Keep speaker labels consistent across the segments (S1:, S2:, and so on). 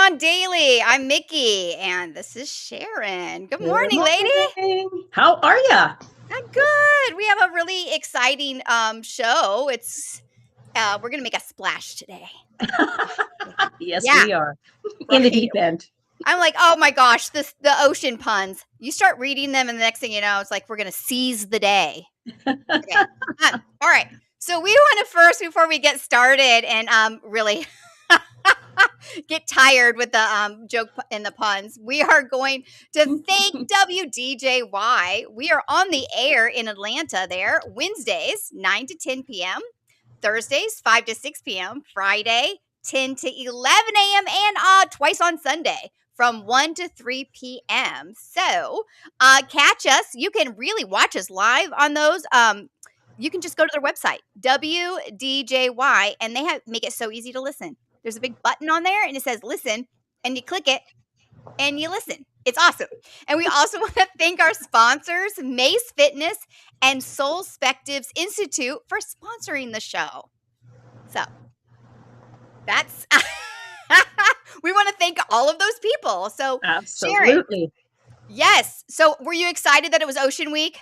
S1: on Daily. I'm Micki, and this is Sharon. Good
S2: Good
S1: morning, lady.
S2: morning. How are ya?
S1: I'm good. We have a really exciting show. We're gonna make a splash today.
S2: Yes,
S1: Yeah,
S2: we are in the
S1: right.
S2: deep end.
S1: I'm like, oh my gosh, the ocean puns. You start reading them, and the next thing you know, it's like we're gonna seize the day. Okay. All right. So we want to first, before we get started, and really get tired with the joke and the puns. We are going to thank WDJY. We are on the air in Atlanta there Wednesdays 9 to 10 p.m., Thursdays 5 to 6 p.m., Friday 10 to 11 a.m., and twice on Sunday from 1 to 3 p.m. So catch us. You can really watch us live on those. You can just go to their website, WDJY, and they make it so easy to listen. There's a big button on there and it says listen, and you click it and you listen. It's awesome. And we also want to thank our sponsors, Mace Fitness and Soul Spectives Institute, for sponsoring the show. So that's we want to thank all of those people. So Sharon,
S2: Absolutely.
S1: yes. So were you excited that it was Ocean Week?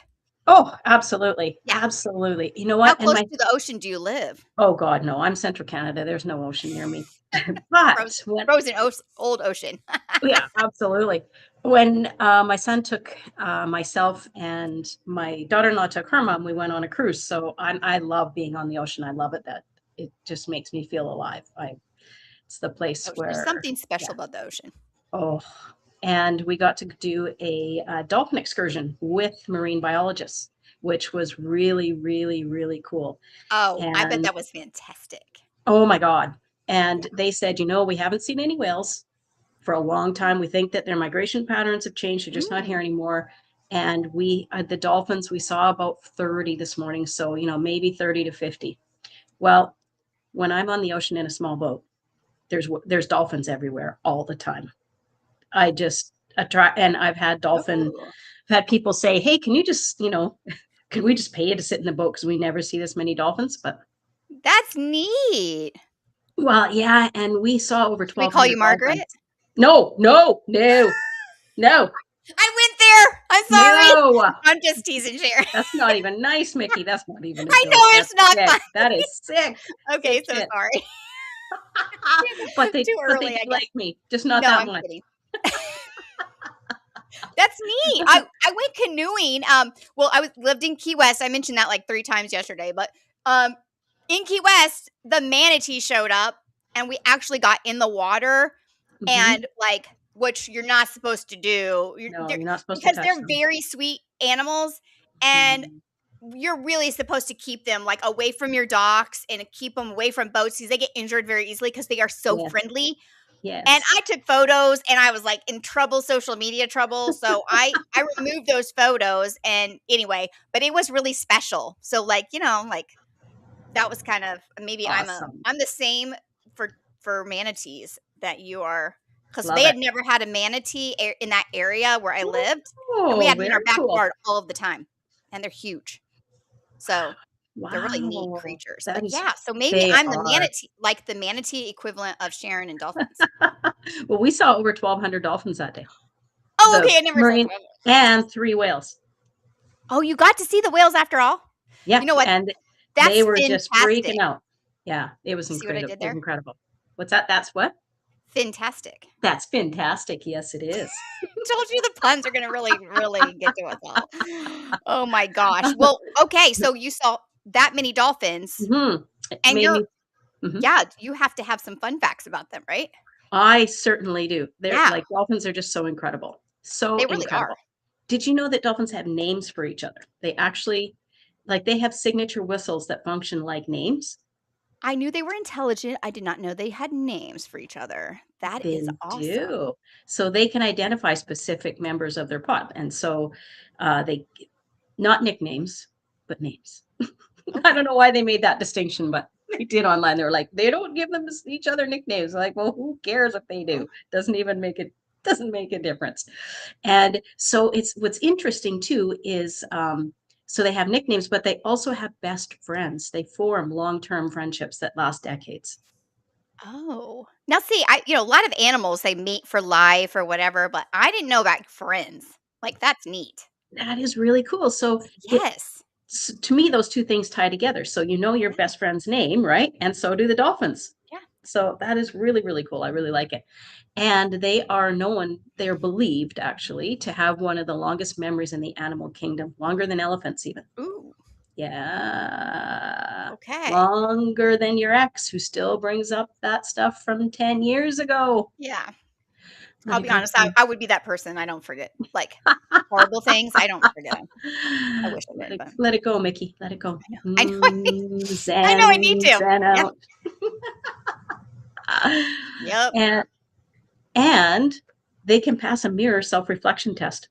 S2: Oh, absolutely.
S1: Yeah.
S2: Absolutely. You know
S1: How
S2: what?
S1: close to the ocean do you live?
S2: Oh God, no, I'm Central Canada. There's no ocean near me. But
S1: Frozen old ocean.
S2: yeah, absolutely. When my son took myself and my daughter-in-law took her mom, we went on a cruise. So I love being on the ocean. I love it. That it just makes me feel alive. It's the place
S1: There's
S2: where,
S1: something special
S2: yeah.
S1: about the ocean.
S2: Oh, and we got to do a dolphin excursion with marine biologists, which was really, really, really cool.
S1: Oh, I bet
S2: And
S1: that was fantastic.
S2: oh my God. And they said, we haven't seen any whales for a long time. We think that their migration patterns have changed. They're just not here anymore. And the dolphins, we saw about 30 this morning. So, maybe 30 to 50. Well, when I'm on the ocean in a small boat, there's dolphins everywhere all the time. I just attract, and I've had people say, hey, can you just, can we just pay you to sit in the boat? Cause we never see this many dolphins, but
S1: That's neat.
S2: well, yeah. And we saw over
S1: Can we call you
S2: 1,200
S1: Margaret?
S2: dolphins. No.
S1: I went there. I'm sorry.
S2: No,
S1: I'm just teasing, Sharon.
S2: that's not even nice, Micki. That's not even a
S1: I
S2: joke.
S1: know it's not
S2: sick.
S1: fun.
S2: That is sick.
S1: Okay,
S2: Sick
S1: so
S2: shit.
S1: sorry.
S2: But they
S1: Too early,
S2: did
S1: I guess.
S2: like me, just not
S1: No,
S2: that
S1: I'm
S2: much.
S1: kidding. That's neat. I went canoeing. Well, lived in Key West. I mentioned that like 3 times yesterday, but in Key West, the manatee showed up, and we actually got in the water, and which you're not supposed to do.
S2: No, you're not supposed to
S1: because
S2: touch
S1: they're
S2: them.
S1: very sweet animals, and you're really supposed to keep them like away from your docks and keep them away from boats because they get injured very easily because they are so friendly.
S2: Yes.
S1: And I took photos, and I was like in trouble, social media trouble. So I removed those photos, and anyway, but it was really special. So like, that was kind of maybe
S2: Awesome.
S1: I'm the same for manatees that you are, because
S2: Love
S1: they had
S2: it.
S1: never had a manatee in that area where I lived, and we had them in our
S2: very cool.
S1: backyard all of the time, and they're huge. So they're really neat
S2: Wow,
S1: creatures.
S2: that
S1: But
S2: is-
S1: yeah, so maybe
S2: they
S1: I'm the
S2: are.
S1: manatee, like the manatee equivalent of Sharon and dolphins.
S2: Well, we saw over 1,200 dolphins that day.
S1: Oh,
S2: The
S1: okay, I never saw
S2: marine and 3 whales.
S1: Oh, you got to see the whales after all?
S2: Yeah,
S1: You know what?
S2: and
S1: That's
S2: they were
S1: fantastic.
S2: just freaking out. Yeah, it was
S1: See what I
S2: incredible.
S1: did there?
S2: Incredible. What's that? That's what?
S1: Fantastic.
S2: That's fantastic. Yes, it is.
S1: Told you the puns are going to really, really get to us all. Oh my gosh. Well, okay, so you saw that many dolphins, and you have to have some fun facts about them, right?
S2: I certainly do. They're like, dolphins are just so incredible. So
S1: they really
S2: incredible.
S1: are.
S2: Did you know that dolphins have names for each other? They actually, they have signature whistles that function like names.
S1: I knew they were intelligent. I did not know they had names for each other. That is awesome.
S2: Do. So they can identify specific members of their pod. And so they, not nicknames, but names. Okay. I don't know why they made that distinction, but they did online. They were like, they don't give them each other nicknames. Like, well, who cares if they do? Doesn't make a difference. And so what's interesting too is so they have nicknames, but they also have best friends. They form long-term friendships that last decades.
S1: Oh. Now see, a lot of animals, they mate for life or whatever, but I didn't know about friends. Like, that's neat.
S2: That is really cool. So
S1: Yes.
S2: to me, those two things tie together. So you know your
S1: Yeah.
S2: best friend's name, right? And so do the dolphins.
S1: Yeah.
S2: So that is really, really cool. I really like it. And they're believed actually to have one of the longest memories in the animal kingdom, longer than elephants, even.
S1: Ooh.
S2: Yeah.
S1: Okay.
S2: Longer than your ex who still brings up that stuff from 10 years ago.
S1: Yeah.
S2: Let
S1: I'll
S2: it
S1: be
S2: go,
S1: honest, I
S2: son.
S1: I would be that person. I don't forget, like, horrible things. I don't forget them. I wish I did, but
S2: Let it go, Mickey. Let it go.
S1: I know. I know I need I know I need to.
S2: Zen
S1: Yep.
S2: out.
S1: Yep.
S2: and and they can pass a mirror self-reflection test.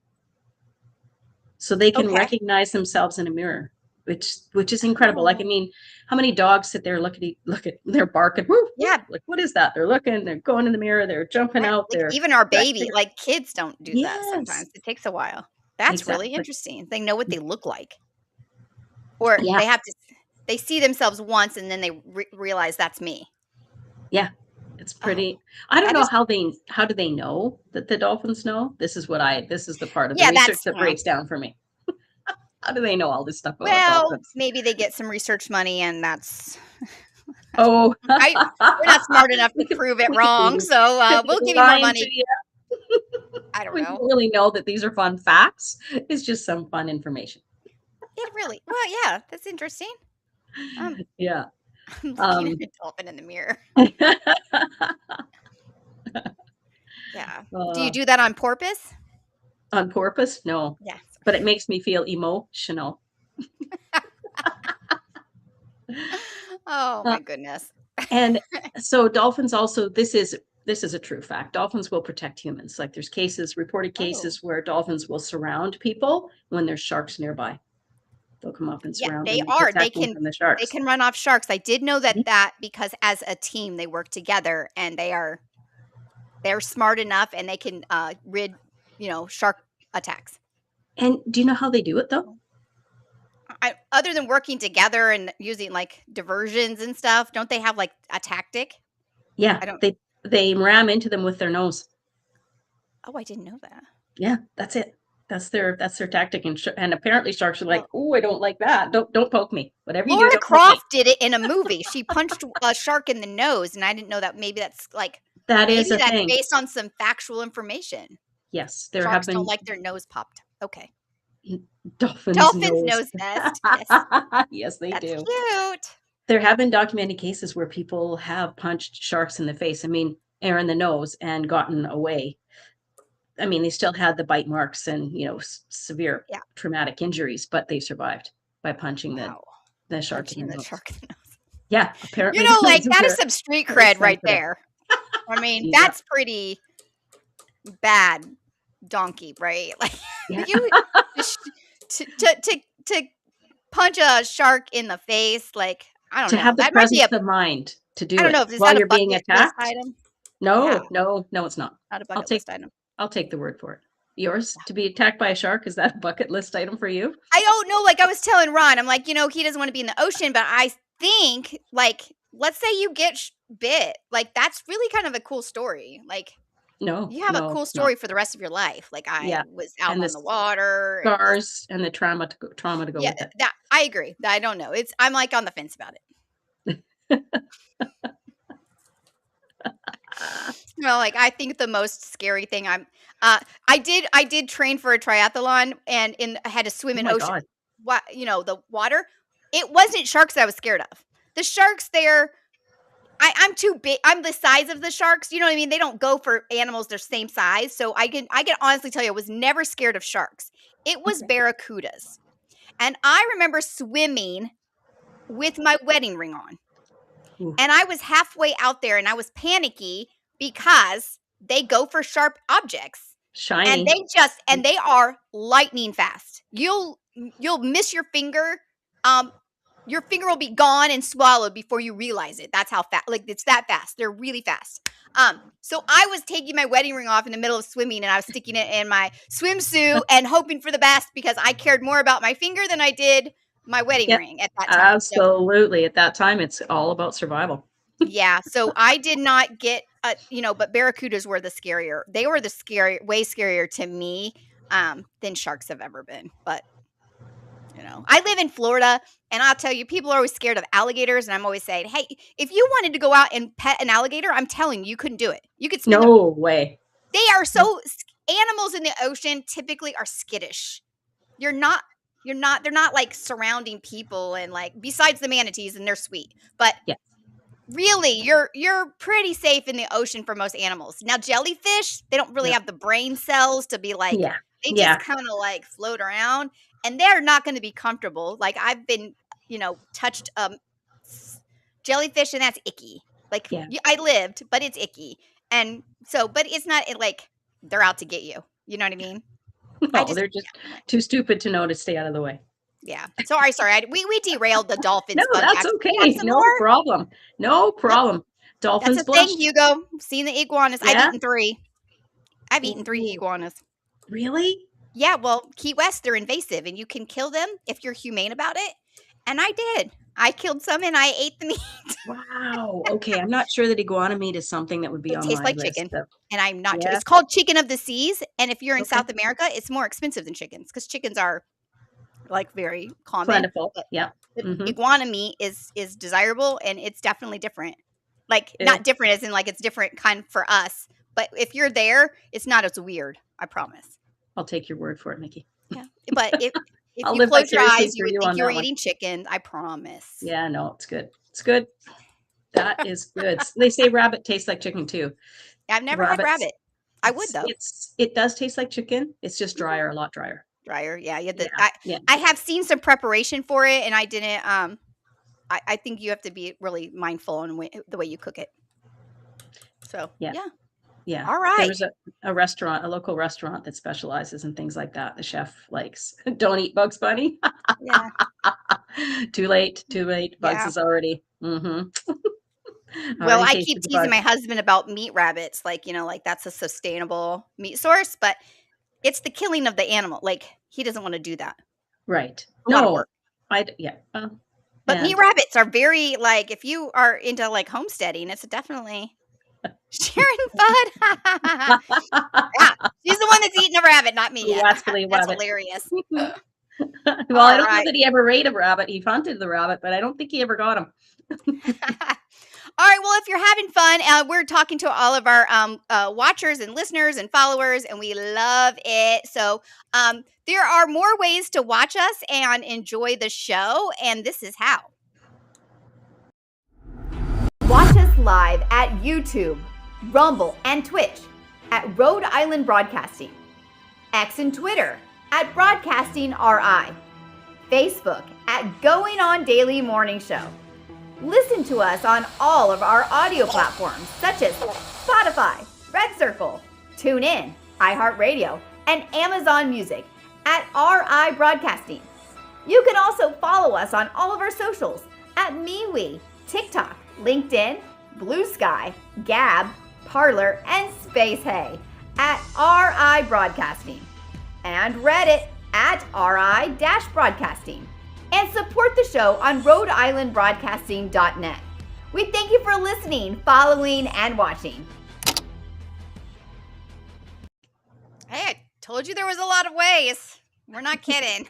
S2: So they can
S1: Okay.
S2: recognize themselves in a mirror, which is incredible. Like, I
S1: Oh.
S2: mean, how many dogs sit there, look at they're barking, woo, woo,
S1: Yeah.
S2: like, what is that? They're looking, they're going in the mirror, they're jumping
S1: Right.
S2: out,
S1: Like,
S2: they're
S1: even our baby,
S2: stretching.
S1: like, kids don't do that
S2: Yes,
S1: sometimes. It takes a while. That's really
S2: exactly.
S1: interesting. They know what they look like. Or
S2: Yeah,
S1: they see themselves once and then they realize that's me.
S2: yeah. It's
S1: Oh,
S2: pretty. I don't
S1: that
S2: know
S1: is
S2: how do they know that the dolphins know? This is the part of the
S1: yeah,
S2: research that breaks down for me. How do they know all this stuff about
S1: well,
S2: dolphins?
S1: maybe they get some research money and that's
S2: Oh,
S1: I we're not smart enough to prove it
S2: we
S1: wrong, so,
S2: could be
S1: we'll give you more
S2: lying to
S1: money.
S2: you.
S1: I don't
S2: We don't
S1: know.
S2: really know that these are fun facts. It's just some fun information.
S1: Yeah, that's interesting. Um,
S2: Yeah.
S1: I'm looking at
S2: Um,
S1: a dolphin in the mirror. Yeah. Do you
S2: uh,
S1: do that on purpose?
S2: on purpose? No,
S1: Yeah.
S2: but it makes me feel emotional.
S1: Oh
S2: Uh,
S1: my goodness.
S2: and so dolphins also, this is a true fact. Dolphins will protect humans. Like there's reported
S1: Oh.
S2: cases where dolphins will surround people when there's sharks nearby. They'll come up and
S1: Yeah,
S2: surround
S1: they
S2: them and
S1: are.
S2: protect them from the
S1: They
S2: sharks.
S1: can run off sharks. I did know
S2: Yeah.
S1: that because as a team they work together and they're smart enough and they can rid, shark attacks.
S2: And do you know how they do it though?
S1: Other than working together and using like diversions and stuff, don't they have like a tactic?
S2: Yeah,
S1: I don't
S2: they ram into them with their nose.
S1: Oh, I didn't know that.
S2: Yeah, that's it. That's their tactic, and apparently sharks are like,
S1: Well,
S2: "Oh, I don't like that. Don't poke me. Whatever you do,
S1: Laura
S2: don't poke me."
S1: Croft did it in a movie. She punched a shark in the nose, and I didn't know that.
S2: That is
S1: Maybe
S2: a
S1: that's
S2: thing.
S1: based on some factual information.
S2: Yes, there have
S1: Sharks don't
S2: been
S1: like their nose popped. Okay.
S2: dolphins
S1: Dolphins
S2: nose.
S1: nose best. Yes.
S2: Yes, they
S1: That's
S2: do.
S1: cute.
S2: There have been documented cases where people have punched sharks in the face. I mean, or in the nose and gotten away. I mean, they still had the bite marks and severe
S1: Yeah.
S2: traumatic injuries, but they survived by punching
S1: Wow.
S2: the shark in
S1: Punching
S2: the
S1: the
S2: nose.
S1: shark in the nose.
S2: Yeah, apparently the
S1: Like,
S2: noses
S1: that is
S2: are
S1: some street
S2: very
S1: cred right
S2: sensitive.
S1: there. I mean,
S2: Yeah,
S1: that's pretty bad donkey, right? Like,
S2: yeah.
S1: you just to punch a shark in the face, like, I don't
S2: To
S1: know.
S2: have the
S1: That might be
S2: presence of mind to
S1: I
S2: do
S1: don't know,
S2: it
S1: is
S2: while
S1: that a
S2: you're being
S1: bucket list
S2: attacked.
S1: item? Yeah,
S2: No, no, no, it's not.
S1: not a
S2: I'll
S1: bucket
S2: take
S1: list item.
S2: I'll take the word for it. Yours to be attacked by a shark, is that a bucket list item for you?
S1: I don't know, like, I was telling Ron, I'm like, he doesn't wanna be in the ocean, but I think, like, let's say you get bit, like, that's really kind of a cool story. Like,
S2: No,
S1: you have a
S2: no,
S1: cool
S2: it's not.
S1: story for the rest of your life. Like, I
S2: Yeah,
S1: was out
S2: and the
S1: on the water and this
S2: scars and the trauma to go
S1: yeah,
S2: with it.
S1: that I agree. I don't know. I'm, like, on the fence about it. Like, I think the most scary thing I did train for a triathlon and I had to swim
S2: Oh
S1: in
S2: my
S1: ocean
S2: god.
S1: the water. It wasn't sharks that I was scared of. The sharks there I'm too big. I'm the size of the sharks. You know what I mean? They don't go for animals their same size. So I can honestly tell you, I was never scared of sharks. It was
S2: Okay.
S1: barracudas. And I remember swimming with my wedding ring on.
S2: Ooh,
S1: And I was halfway out there and I was panicky because they go for sharp objects. And
S2: shiny.
S1: they are lightning fast. You'll miss your finger. Um your finger will be gone and swallowed before you realize it. That's how fast, like, it's that fast. They're really fast. So I was taking my wedding ring off in the middle of swimming and I was sticking it in my swimsuit and hoping for the best because I cared more about my finger than I did my wedding
S2: Yeah,
S1: ring at that time. So
S2: absolutely. At that time, it's all about survival.
S1: Yeah, so I did not get, but barracudas were the scarier. They were way scarier to me, than sharks have ever been. But I live in Florida, and I'll tell you, people are always scared of alligators, and I'm always saying, hey, if you wanted to go out and pet an alligator, I'm telling you, you couldn't do it. You could spend
S2: No way.
S1: They are
S2: No.
S1: animals in the ocean typically are skittish. You're not, they're not like surrounding people and like, besides the manatees, and they're sweet, but
S2: Yeah.
S1: really, you're pretty safe in the ocean for most animals. Now, jellyfish, they don't really
S2: Yeah.
S1: have the brain cells to be like,
S2: Yeah.
S1: they
S2: Yeah.
S1: just kind of like float around, and they're not going to be comfortable. Like I've been, touched jellyfish, and that's icky. Like
S2: Yeah.
S1: I lived, but it's icky, and so, but it's not like they're out to get you. You know what I mean?
S2: No, they're just too stupid to know to stay out of the way.
S1: Yeah. Sorry. We derailed the
S2: No,
S1: dolphins fun
S2: that's
S1: facts. You have
S2: okay.
S1: some
S2: No
S1: more?
S2: problem. No
S1: Yep.
S2: problem.
S1: That's
S2: Dolphins
S1: a thing,
S2: blushed.
S1: Hugo. Seen the iguanas. I've
S2: Yeah.
S1: eaten 3. I've eaten 3
S2: Ooh,
S1: iguanas.
S2: really?
S1: Yeah, well, Key West, they're invasive, and you can kill them if you're humane about it. And I did. I killed some, and I ate the meat.
S2: Wow. Okay, I'm not sure that iguana meat is something that would be
S1: It
S2: on
S1: tastes
S2: my
S1: like
S2: list.
S1: chicken, and I'm not.
S2: Yeah.
S1: It's called chicken of the seas, and if you're in
S2: Okay.
S1: South America, it's more expensive than chickens because chickens are like very common.
S2: Plentiful.
S1: But
S2: Yeah.
S1: the
S2: Mm-hmm.
S1: iguana meat is desirable, and it's definitely different. Like
S2: Ew.
S1: not different as in like it's different kind for us, but if you're there, it's not as weird. I promise.
S2: I'll take your word for it, Micki.
S1: Yeah, but if
S2: I'll
S1: you
S2: live
S1: close your
S2: vicariously
S1: eyes, you
S2: through
S1: would
S2: you
S1: think
S2: on
S1: you were
S2: that one.
S1: eating chicken. I promise.
S2: Yeah, no, it's good. It's good. That is good. They say rabbit tastes like chicken too.
S1: I've never had rabbit. I would though.
S2: It does taste like chicken. It's just drier, a lot drier.
S1: Drier, yeah.
S2: Yeah.
S1: I have seen some preparation for it, and I didn't. I think you have to be really mindful on the way you cook it. So
S2: Yeah. Yeah.
S1: All right.
S2: There was a restaurant, a local restaurant that specializes in things like that. The chef likes, don't eat Bugs Bunny.
S1: Yeah.
S2: Too late. Bugs
S1: Yeah.
S2: is already. Mm-hmm.
S1: Well,
S2: Already
S1: I
S2: tasted
S1: keep
S2: the
S1: teasing
S2: bug.
S1: my husband about meat rabbits, like, like that's a sustainable meat source, but it's the killing of the animal. Like, he doesn't want to do that.
S2: Right.
S1: A lot of
S2: No,
S1: work.
S2: yeah.
S1: But meat
S2: And
S1: rabbits are very, like, if you are into like homesteading, it's definitely Sharon Bud. Yeah, she's the one that's eating a rabbit, not me yet.
S2: rascally
S1: That's
S2: rabbit.
S1: hilarious.
S2: Well,
S1: All
S2: I don't know
S1: right.
S2: that he ever ate a rabbit. He hunted the rabbit, but I don't think he ever got him.
S1: All right. Well, if you're having fun, we're talking to all of our watchers and listeners and followers, and we love it. So there are more ways to watch us and enjoy the show, and this is how. Watch us live at YouTube, Rumble, and Twitch at Rhode Island Broadcasting, X and Twitter at Broadcasting RI, Facebook at Going On Daily Morning Show. Listen to us on all of our audio platforms such as Spotify, Red Circle, TuneIn, iHeartRadio, and Amazon Music at RIBroadcasting. You can also follow us on all of our socials at MeWe, TikTok, LinkedIn, Blue Sky, Gab, Parler, and Space Hey at RIBroadcasting, and Reddit at RI-broadcasting. And support the show on RhodeIslandBroadcasting.net. We thank you for listening, following, and watching. Hey, I told you there was a lot of ways. We're not kidding.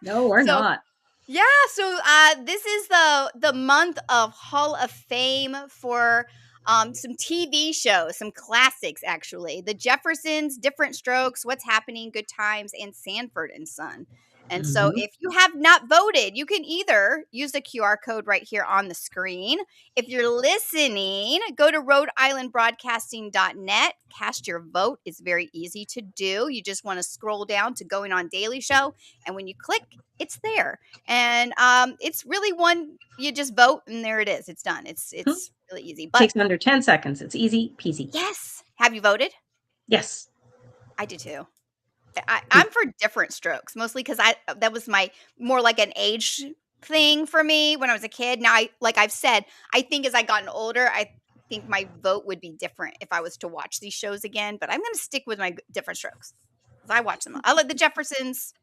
S2: No, we're not.
S1: Yeah, so this is the month of Hall of Fame for some TV shows, some classics actually. The Jeffersons, Different Strokes, What's Happening, Good Times, and Sanford and Son. And so if you have not voted, you can either use the QR code right here on the screen. If you're listening, go to RhodeIslandBroadcasting.net. Cast your vote. It's very easy to do. You just want to scroll down to Going On Daily Show. And when you click, it's there. And it's really one, you just vote and there it is. It's done. It's really easy. But
S2: takes under 10 seconds. It's easy peasy.
S1: Yes. Have you voted?
S2: Yes.
S1: I did too. I'm for Different Strokes, mostly because that was my more like an age thing for me when I was a kid. Now, like I've said, I think as I gotten older, I think my vote would be different if I was to watch these shows again. But I'm going to stick with my Different Strokes because I watch them. I like the Jeffersons.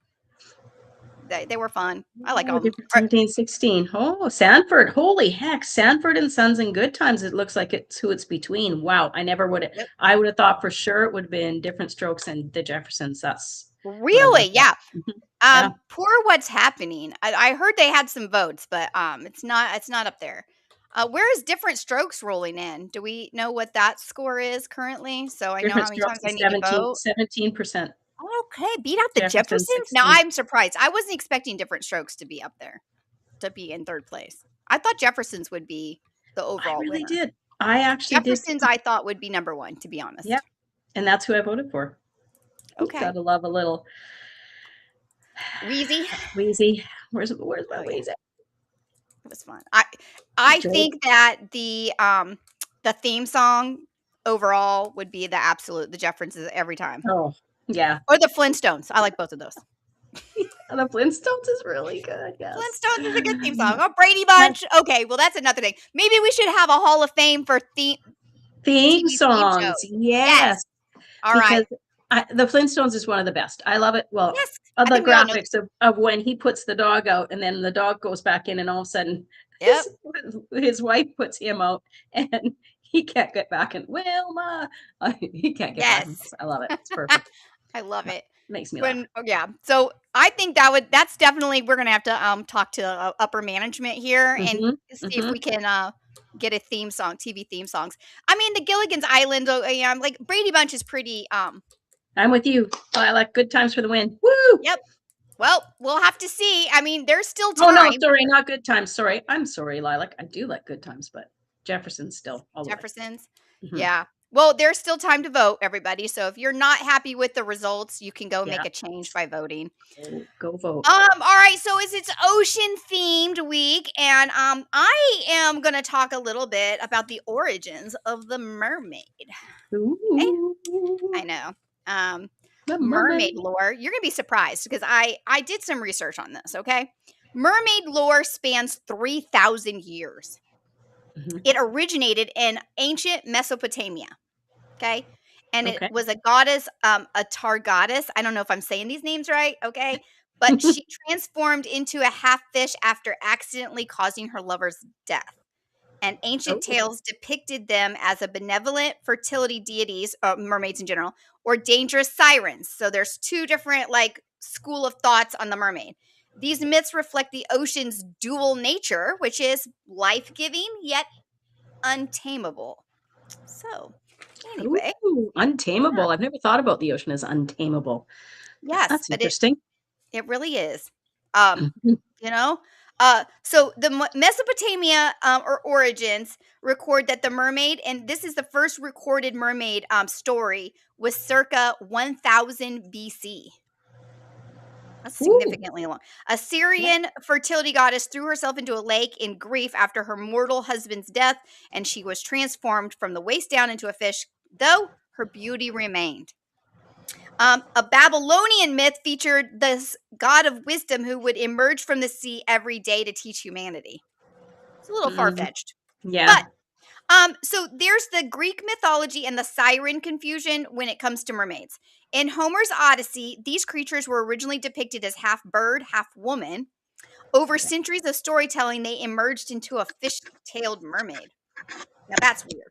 S1: They were fun. I like all of them.
S2: Different 1716. Oh, Sanford. Holy heck. Sanford and Sons and Good Times. It looks like it's who it's between. Wow. I never would have.
S1: Yep.
S2: I would have thought for sure it would have been Different Strokes and the Jeffersons. That's what I would
S1: Really?
S2: have
S1: Yeah.
S2: thought. Yeah.
S1: Poor What's Happening. I heard they had some votes, but it's not up there. Where is Different Strokes rolling in? Do we know what that score is currently? So I know
S2: Different
S1: how many
S2: Strokes
S1: times I
S2: is
S1: need to vote.
S2: 17%.
S1: Okay, beat out the
S2: Jefferson
S1: Jeffersons. Now
S2: 16.
S1: I'm surprised. I wasn't expecting Different Strokes to be up there, to be in third place. I thought Jeffersons would be the
S2: I
S1: overall
S2: really
S1: winner.
S2: did. I actually did.
S1: Jeffersons, I thought would be number one, to be honest.
S2: Yeah. And that's who I voted for.
S1: Okay.
S2: Gotta love a little
S1: Wheezy.
S2: Wheezy. Where's my
S1: Oh, yeah.
S2: Wheezy?
S1: It was fun. I
S2: Joe.
S1: think that the theme song overall would be the Jeffersons every time.
S2: Oh, yeah.
S1: Or the Flintstones. I like both of those.
S2: The Flintstones is really good. Yes.
S1: Flintstones is a good theme song. Oh, Brady Bunch. Okay, well that's another thing. Maybe we should have a Hall of Fame for
S2: Theme
S1: TV theme
S2: songs.
S1: shows.
S2: Yes.
S1: All
S2: because
S1: right.
S2: the Flintstones is one of the best. I love it. Well,
S1: Yes.
S2: of
S1: I
S2: the
S1: think we all know.
S2: graphics of when he puts the dog out and then the dog goes back in and all of a sudden
S1: Yep.
S2: his wife puts him out and he can't get back in. Wilma. He can't get back in.
S1: Yes.
S2: I love it. It's perfect.
S1: I love it.
S2: Makes me laugh.
S1: Yeah. So I think that's definitely, we're going to have to talk to upper management here and see if we can get a theme song, TV theme songs. I mean, the Gilligan's Island, like Brady Bunch is pretty.
S2: I'm with you. I like Good Times for the Win. Woo!
S1: Yep. Well, we'll have to see. I mean, there's still time.
S2: Oh no, sorry, not Good Times. Sorry. I'm sorry, Lilac. I do like Good Times, but Jefferson's still all
S1: Jefferson's.
S2: Mm-hmm.
S1: Yeah. Well, there's still time to vote, everybody. So if you're not happy with the results, you can go make a change by voting.
S2: Go vote.
S1: All right. So it's ocean themed week, and I am gonna talk a little bit about the origins of the mermaid. Okay? I know. Mermaid lore. You're gonna be surprised because I did some research on this. Okay. Mermaid lore spans 3,000 years. It originated in ancient Mesopotamia. Okay. And it was a goddess, a tar goddess. I don't know if I'm saying these names right. Okay. But she transformed into a half fish after accidentally causing her lover's death. And ancient tales depicted them as a benevolent fertility deities, mermaids in general, or dangerous sirens. So there's two different school of thoughts on the mermaid. These myths reflect the ocean's dual nature, which is life-giving yet untamable. So anyway.
S2: Untamable. I've never thought about the ocean as untamable.
S1: Yes.
S2: That's interesting.
S1: It really is. So the Mesopotamia or origins record that the mermaid, and this is the first recorded mermaid story, was circa 1000 BC. That's significantly long. A Syrian fertility goddess threw herself into a lake in grief after her mortal husband's death, and she was transformed from the waist down into a fish, though her beauty remained. A Babylonian myth featured this god of wisdom who would emerge from the sea every day to teach humanity. It's a little far-fetched.
S2: Yeah.
S1: But so there's the Greek mythology and the siren confusion when it comes to mermaids. In Homer's Odyssey, these creatures were originally depicted as half bird, half woman. Over centuries of storytelling, they emerged into a fish-tailed mermaid. Now that's weird.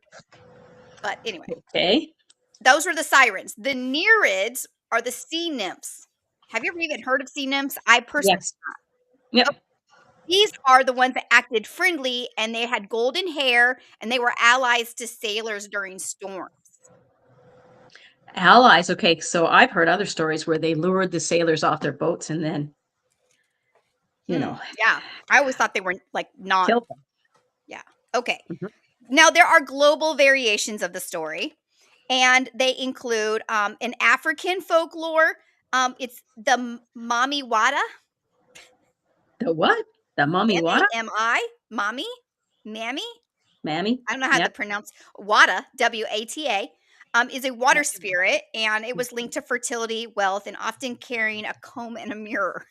S1: But anyway.
S2: Okay.
S1: Those are the sirens. The Nereids are the sea nymphs. Have you ever even heard of sea nymphs? I personally
S2: Yep.
S1: Okay. These are the ones that acted friendly, and they had golden hair, and they were allies to sailors during storms.
S2: Allies. Okay. So I've heard other stories where they lured the sailors off their boats and then,
S1: Yeah. I always thought they were not.
S2: Killed them.
S1: Yeah. Okay. Now, there are global variations of the story, and they include in African folklore, it's the Mami Wata.
S2: The what? The Mami Wata?
S1: M-I? Mommy? Mammy?
S2: Mammy?
S1: I don't know how to pronounce Wata, W-A-T-A, is a water spirit, and it was linked to fertility, wealth, and often carrying a comb and a mirror.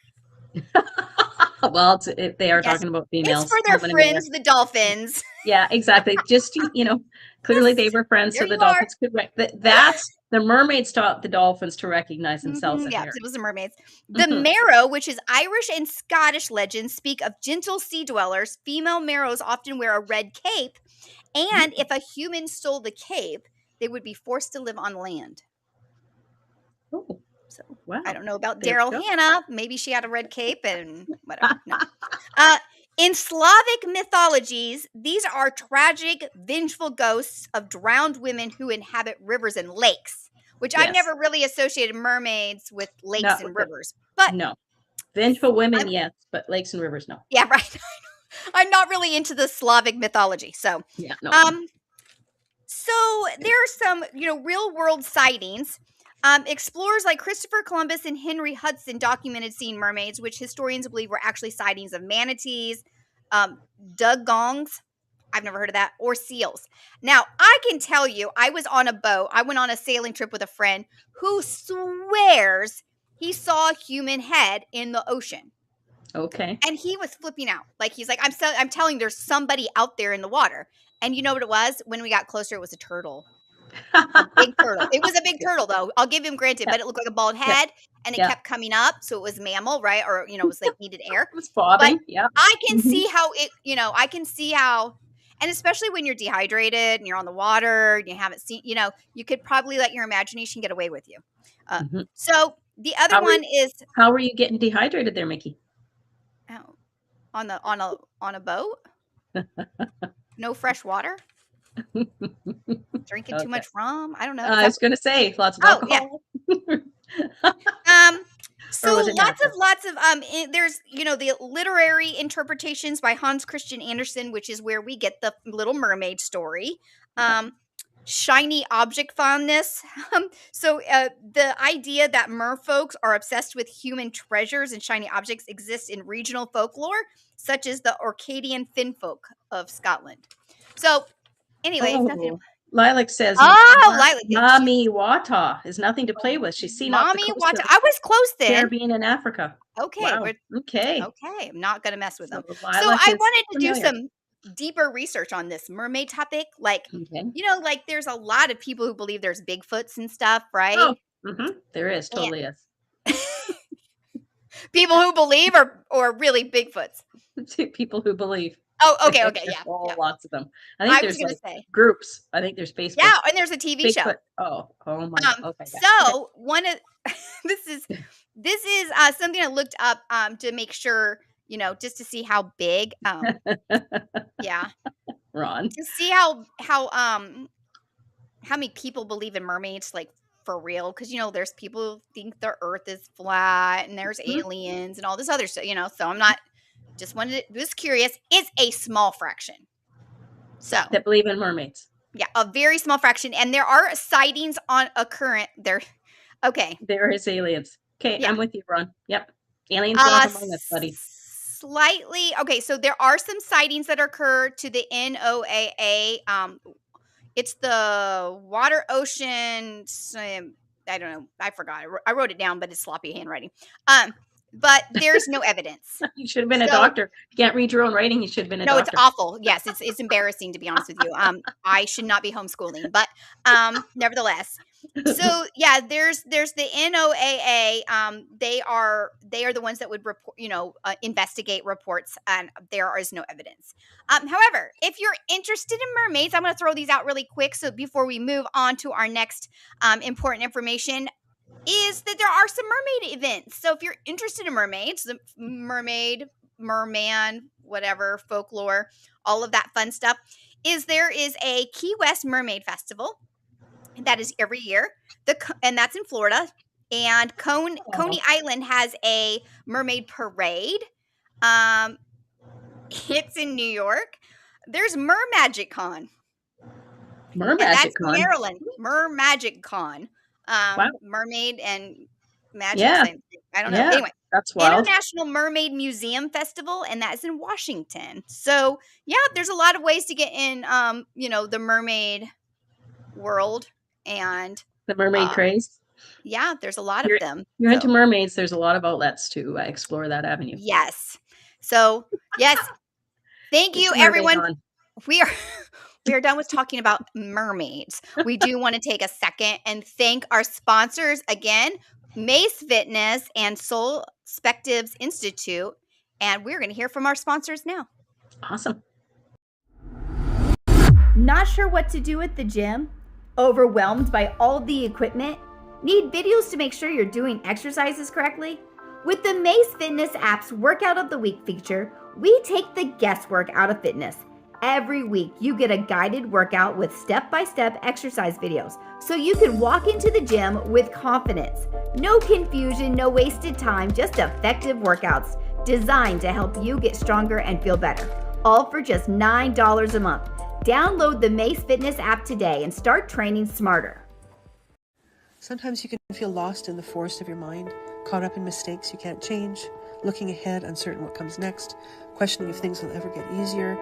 S2: Well, if they are talking about females.
S1: It's for their friends, the dolphins.
S2: Yeah, exactly. Just, clearly they were friends,
S1: There
S2: so the
S1: you are.
S2: dolphins could that's the mermaids taught the dolphins to recognize themselves as
S1: Yeah,
S2: Mary.
S1: it was the mermaids. The Marrow, which is Irish and Scottish legends, speak of gentle sea dwellers. Female Marrows often wear a red cape, and if a human stole the cape, they would be forced to live on land.
S2: Oh,
S1: So
S2: wow.
S1: I don't know about
S2: There
S1: Daryl
S2: we go.
S1: Hannah. Maybe she had a red cape and whatever. No. In Slavic mythologies, these are tragic, vengeful ghosts of drowned women who inhabit rivers and lakes, which I've
S2: Yes.
S1: never really associated mermaids with lakes
S2: Not
S1: and
S2: with it.
S1: rivers. But
S2: No. Vengeful women,
S1: I'm,
S2: yes, but lakes and rivers, no.
S1: yeah, right. I'm not really into the Slavic mythology. So,
S2: Yeah, no.
S1: So there are some, real world sightings. Explorers like Christopher Columbus and Henry Hudson documented seeing mermaids, which historians believe were actually sightings of manatees, dugongs. I've never heard of that, or seals. Now, I can tell you, I was on a boat. I went on a sailing trip with a friend who swears he saw a human head in the ocean.
S2: Okay.
S1: And he was flipping out. Like, he's like, I'm telling there's somebody out there in the water. And you know what it was? When we got closer, it was a turtle. A big turtle. It was a big turtle, though. I'll give him granted,
S2: Yeah.
S1: but it looked like a bald head, and it
S2: Yeah.
S1: kept coming up, so it was mammal, right? Or it was like needed air.
S2: It was bobbing.
S1: But
S2: Yeah.
S1: I can see how it. I can see how, and especially when you're dehydrated and you're on the water, and you haven't seen. You could probably let your imagination get away with you. So the other one is
S2: how were you getting dehydrated there, Micki?
S1: on a boat. No fresh water. Drinking too much rum. I don't know.
S2: I was going to say lots of alcohol.
S1: So lots of there's the literary interpretations by Hans Christian Andersen, which is where we get the Little Mermaid story. Shiny object fondness. So the idea that merfolks are obsessed with human treasures and shiny objects exists in regional folklore, such as the Orcadian Finfolk of Scotland. So anyway,
S2: Lilac says,
S1: Lilac,
S2: Mommy Wata is nothing to play with. She's seen off the coast of
S1: I was close then.
S2: Caribbean and Africa.
S1: Okay.
S2: Wow. Okay.
S1: I'm not going to mess with them. So I wanted to do some deeper research on this mermaid topic. Like, like there's a lot of people who believe there's Bigfoots and stuff, right?
S2: Oh, there is. Totally is.
S1: People who believe or really Bigfoots?
S2: People who believe.
S1: Oh, okay, yeah.
S2: Lots of them. I think there's groups. I think there's Facebook.
S1: Yeah, and there's a TV show.
S2: Oh my God. Okay.
S1: So one of this is something I looked up to make sure, just to see how big. Yeah.
S2: Ron.
S1: To see how many people believe in mermaids, like for real, because there's people who think the Earth is flat, and there's aliens and all this other stuff. So I'm not. Was curious. It's a small fraction. So
S2: that believe in mermaids.
S1: Yeah, a very small fraction, and there are sightings on occurrent there. Okay,
S2: there is aliens. Okay, yeah. I'm with you, Ron. Yep, aliens live among us, buddy.
S1: Slightly. Okay, so there are some sightings that occur to the NOAA. It's the water ocean. I don't know. I forgot. I wrote it down, but it's sloppy handwriting. But there's no evidence.
S2: You should have been a doctor. You can't read your own writing. You should have been a doctor.
S1: No, it's awful. Yes, it's embarrassing, to be honest with you. I should not be homeschooling, but nevertheless. So yeah, there's the NOAA. They are the ones that would report, investigate reports, and there is no evidence. However, if you're interested in mermaids, I'm going to throw these out really quick. So before we move on to our next important information, is that there are some mermaid events. So if you're interested in mermaids, the mermaid, merman, whatever, folklore, all of that fun stuff, there is a Key West Mermaid Festival that is every year, and that's in Florida. And Coney Island has a mermaid parade. It's in New York. There's Mermagic Con.
S2: Mermagic Con.
S1: Maryland. Mermagic Con. Mermaid and magic.
S2: Yeah.
S1: I don't know. Anyway,
S2: that's wild.
S1: International Mermaid Museum Festival, and that's in Washington. So yeah, there's a lot of ways to get in, the mermaid world and
S2: the mermaid craze.
S1: Yeah, there's a lot of them.
S2: You're into mermaids. There's a lot of outlets to explore that avenue.
S1: Yes. So yes, thank you, everyone. we are we are done with talking about mermaids. We do want to take a second and thank our sponsors again, Mace Fitness and Soul Spectives Institute. And we're going to hear from our sponsors now.
S2: Awesome.
S1: Not sure what to do at the gym? Overwhelmed by all the equipment? Need videos to make sure you're doing exercises correctly? With the Mace Fitness app's Workout of the Week feature, we take the guesswork out of fitness. Every week, you get a guided workout with step-by-step exercise videos, so you can walk into the gym with confidence. No confusion, no wasted time, just effective workouts designed to help you get stronger and feel better. All for just $9 a month. Download the Mace Fitness app today and start training smarter.
S3: Sometimes you can feel lost in the forest of your mind, caught up in mistakes you can't change, looking ahead, uncertain what comes next, questioning if things will ever get easier,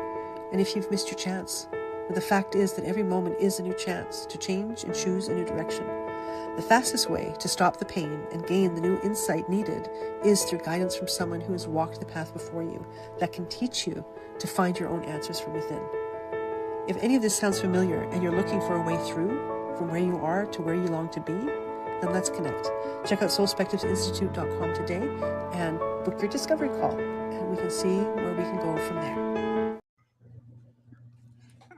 S3: and if you've missed your chance. But the fact is that every moment is a new chance to change and choose a new direction. The fastest way to stop the pain and gain the new insight needed is through guidance from someone who has walked the path before you that can teach you to find your own answers from within. If any of this sounds familiar and you're looking for a way through from where you are to where you long to be, then let's connect. Check out soulspectivesinstitute.com today and book your discovery call, and we can see where we can go from there.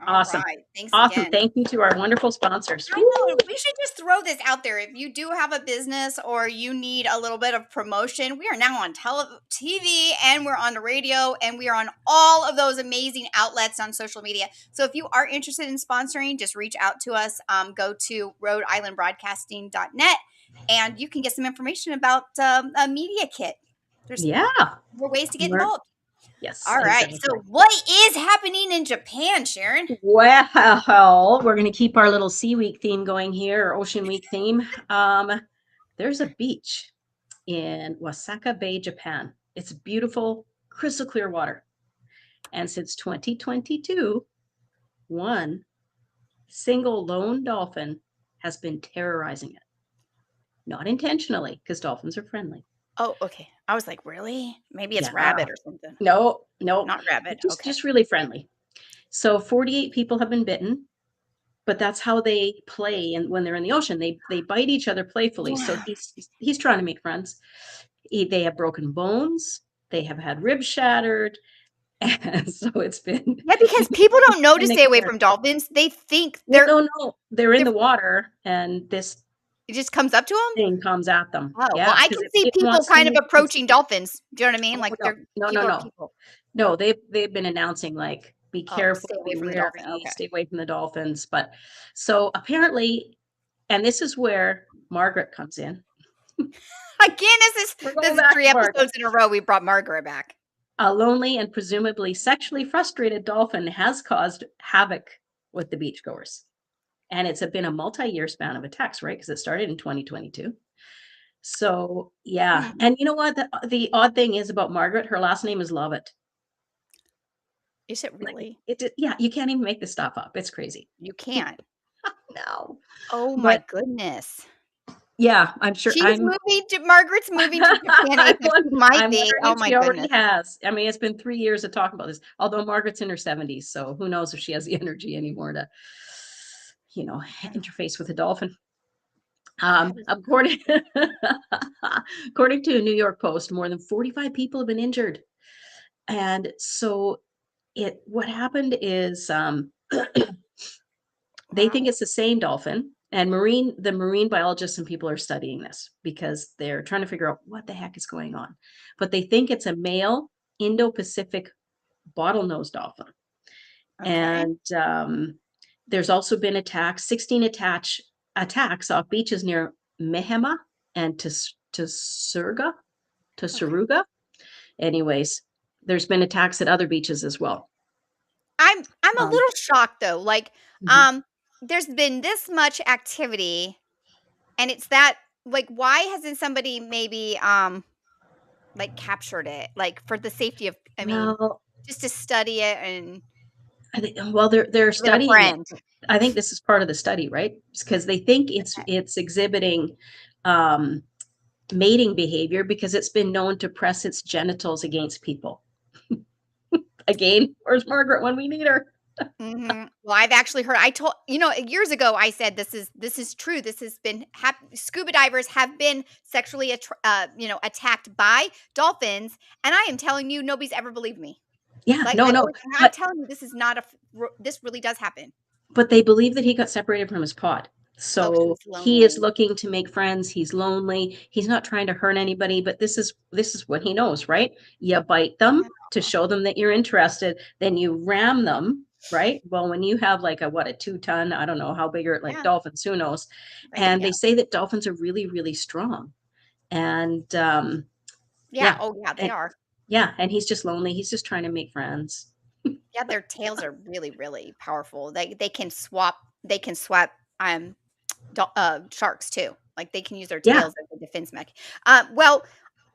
S2: Awesome.
S1: All right. Thanks
S2: Awesome.
S1: again.
S2: Thank you to our wonderful sponsors.
S1: I know. We should just throw this out there. If you do have a business or you need a little bit of promotion, we are now on TV and we're on the radio and we are on all of those amazing outlets on social media. So if you are interested in sponsoring, just reach out to us. Go to RhodeIslandBroadcasting.net and you can get some information about a media kit. There's more ways to get involved.
S2: Yes.
S1: All right.
S2: Exactly.
S1: So what is happening in Japan, Sharon?
S2: Well, we're going to keep our little Sea Week theme going here, or Ocean Week theme. There's a beach in Wasaka Bay, Japan. It's beautiful, crystal clear water. And since 2022, one single lone dolphin has been terrorizing it. Not intentionally, because dolphins are friendly.
S1: Oh, okay. I was like, really? Maybe it's rabbit or something.
S2: No,
S1: Not rabbit.
S2: Just really friendly. So 48 people have been bitten, but that's how they play. And when they're in the ocean, they bite each other playfully.
S1: Yeah.
S2: So he's trying to make friends. They have broken bones. They have had ribs shattered. And so it's been.
S1: Yeah, because people don't know to stay away from dolphins. They think they're.
S2: No, they're in the water, and this.
S1: It just comes up to them?
S2: Thing comes at them.
S1: Oh, yeah, well, I can see people kind of approaching dolphins. Do you know what I mean? Like they're people.
S2: No, they've been announcing like, be careful,
S1: stay away from the dolphins. Okay.
S2: Stay away from the dolphins. But so apparently, and this is where Margaret comes in.
S1: Again, this is 3 episodes in a row we brought Margaret back.
S2: A lonely and presumably sexually frustrated dolphin has caused havoc with the beachgoers. And it's been a multi-year span of attacks, right? Because it started in 2022. So, yeah. Mm-hmm. And you know what? The odd thing is about Margaret, her last name is Lovett.
S1: Is it really?
S2: Yeah, you can't even make this stuff up. It's crazy.
S1: You can't.
S2: No.
S1: Oh, my goodness.
S2: Yeah, I'm sure.
S1: Margaret's moving to Japan. Might be. Oh, my goodness.
S2: Already has. I mean, it's been 3 years of talking about this. Although Margaret's in her 70s, so who knows if she has the energy anymore to, interface with a dolphin. According to a New York Post, more than 45 people have been injured. And so what happened is they think it's the same dolphin, and the marine biologists and people are studying this because they're trying to figure out what the heck is going on. But they think it's a male Indo-Pacific bottlenose dolphin. Okay. And there's also been 16 attacks off beaches near Mehema and Tsuruga. Okay. Anyways, there's been attacks at other beaches as well.
S1: I'm a little shocked though. Like, there's been this much activity, and it's that, like, why hasn't somebody maybe like captured it, like for the safety of? I mean, just to study it and.
S2: They're studying it. I think this is part of the study, right? Because they think it's exhibiting mating behavior because it's been known to press its genitals against people. Again, where's Margaret when we need her?
S1: Well, I've actually heard. I told years ago. I said this is true. This has been scuba divers have been sexually attacked by dolphins, and I am telling you, nobody's ever believed me.
S2: Yeah,
S1: Like
S2: no,
S1: I'm
S2: but
S1: telling you, this is not this really does happen.
S2: but they believe that he got separated from his pod.
S1: Oh, 'cause
S2: So
S1: he's
S2: he is
S1: lonely.
S2: looking to make friends. He's lonely. He's not trying to hurt anybody, but this is what he knows, right? You bite them to show them that you're interested, then you ram them, right? Well, when you have like a 2-ton, I don't know how big are it, like
S1: Yeah,
S2: dolphins, who knows? And they say that dolphins are really, really strong. And
S1: yeah.
S2: yeah,
S1: Oh, yeah, they
S2: and
S1: are.
S2: yeah, and he's just lonely. He's just trying to make friends.
S1: Yeah, their tails are really, really powerful. They can swap. They can swap. Sharks too. Like they can use their
S2: Yeah.
S1: tails as a defense mech. Well,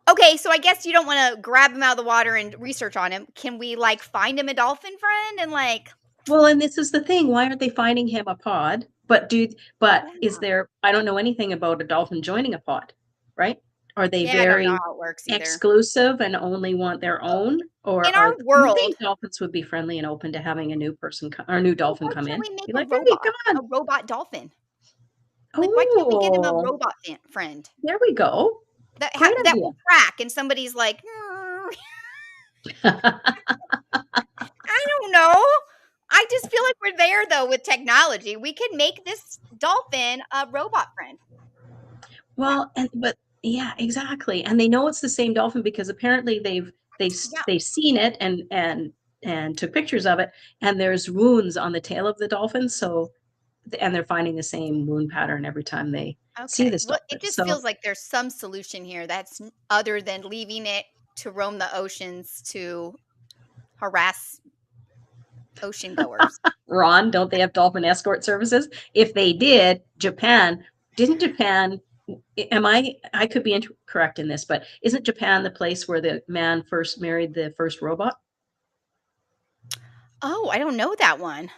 S1: okay, so I guess you don't want to grab him out of the water and research on him. Can we like find him a dolphin friend and like?
S2: Well, and this is the thing. Why aren't they finding him a pod? But is
S1: Yeah,
S2: there, I don't know anything about a dolphin joining a pod, right? Are they
S1: yeah, I don't know
S2: very
S1: how it works either.
S2: exclusive and only want their
S1: Well,
S2: own? Or
S1: in our
S2: you
S1: world,
S2: think dolphins would be friendly and open to having a new person or a new dolphin
S1: why
S2: come
S1: can't
S2: in?
S1: we make
S2: Be
S1: a
S2: like, hey, come
S1: a
S2: on.
S1: robot dolphin? Like, why can't we get him a
S2: Oh,
S1: robot friend
S2: there we go. Great
S1: that
S2: idea.
S1: will crack? And somebody's like, I don't know. I just feel like we're there though with technology. We could make this dolphin a robot friend. Yeah,
S2: Well, but yeah, exactly. And they know it's the same dolphin because apparently
S1: yeah.
S2: they've seen it and took pictures of it, and there's wounds on the tail of the dolphin. So and they're finding the same wound pattern every time they see
S1: Okay.
S2: this
S1: Well, it
S2: dolphin.
S1: just
S2: So
S1: feels like there's some solution here that's other than leaving it to roam the oceans to harass ocean goers.
S2: Ron, don't they have dolphin escort services? If they did, didn't Japan I could be incorrect in this, but isn't Japan the place where the man first married the first robot?
S1: Oh, I don't know that one.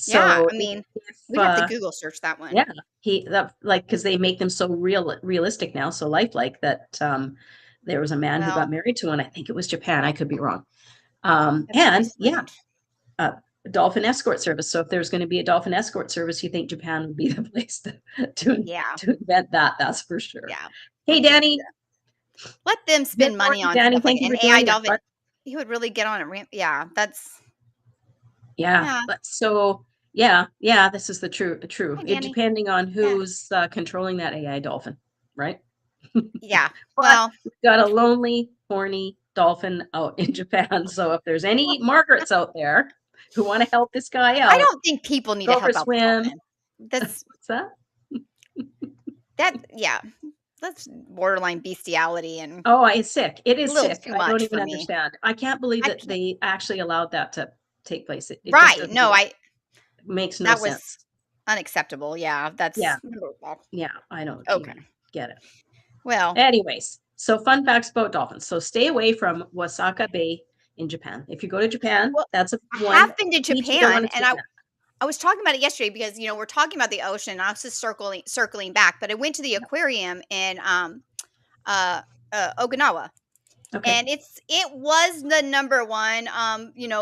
S1: Yeah,
S2: So
S1: I mean,
S2: if
S1: we'd have to Google search that one.
S2: yeah, because they make them so realistic now, so lifelike that there was a man who got
S1: Well,
S2: married to one. I think it was Japan. I could be wrong.
S1: that's really
S2: And yeah,
S1: strange.
S2: dolphin escort service. So if there's going to be a dolphin escort service, you think Japan would be the place to
S1: Yeah,
S2: invent that? That's for sure.
S1: yeah.
S2: Hey, Danny.
S1: Let them
S2: Good
S1: spend money
S2: morning,
S1: on
S2: Danny.
S1: stuff like
S2: Thank you
S1: an
S2: for
S1: AI
S2: joining us.
S1: dolphin. He would really get on a ramp. Yeah, that's
S2: Yeah,
S1: yeah.
S2: but so yeah, this is the true.
S1: Hi,
S2: It
S1: Danny.
S2: depending on
S1: Yeah,
S2: who's controlling that AI dolphin, right?
S1: yeah.
S2: But
S1: Well,
S2: we've got a lonely, horny dolphin out in Japan. So if there's any Margarets out there who want to help this guy
S1: I
S2: out,
S1: don't think people need to
S2: go for a
S1: help out the
S2: swim.
S1: dolphin. That's
S2: What's that?
S1: yeah. That's borderline bestiality and
S2: Oh, it's sick. It
S1: a
S2: is
S1: little
S2: sick.
S1: too
S2: I don't
S1: much
S2: even
S1: for me.
S2: understand. I can't believe
S1: I
S2: that
S1: can't.
S2: they actually allowed that to take place. It just
S1: Right?
S2: doesn't
S1: No,
S2: even
S1: I
S2: makes no
S1: that was
S2: sense.
S1: unacceptable. Yeah,
S2: Yeah,
S1: that's
S2: yeah, I don't
S1: okay.
S2: even get it.
S1: Well,
S2: Anyways, so fun facts about dolphins. So stay away from Wasaka Bay in Japan. If you go to Japan,
S1: well,
S2: that's
S1: I
S2: one
S1: have been to
S2: beach you don't want
S1: Japan,
S2: to
S1: and
S2: swim at.
S1: I was talking about it yesterday because we're talking about the ocean. I was just circling back, but I went to the aquarium in uh, Okinawa.
S2: Okay.
S1: And it was the number one,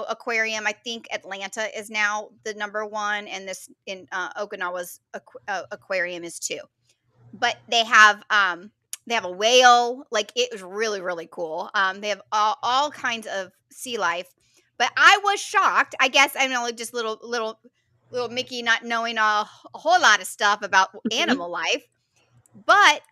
S1: aquarium. I think Atlanta is now the number one, and this in Okinawa's aquarium is too. But they have a whale. Like it was really really cool. They have all kinds of sea life. But I was shocked. I guess I know just little Mickey not knowing a whole lot of stuff about
S2: Mhm.
S1: animal life. But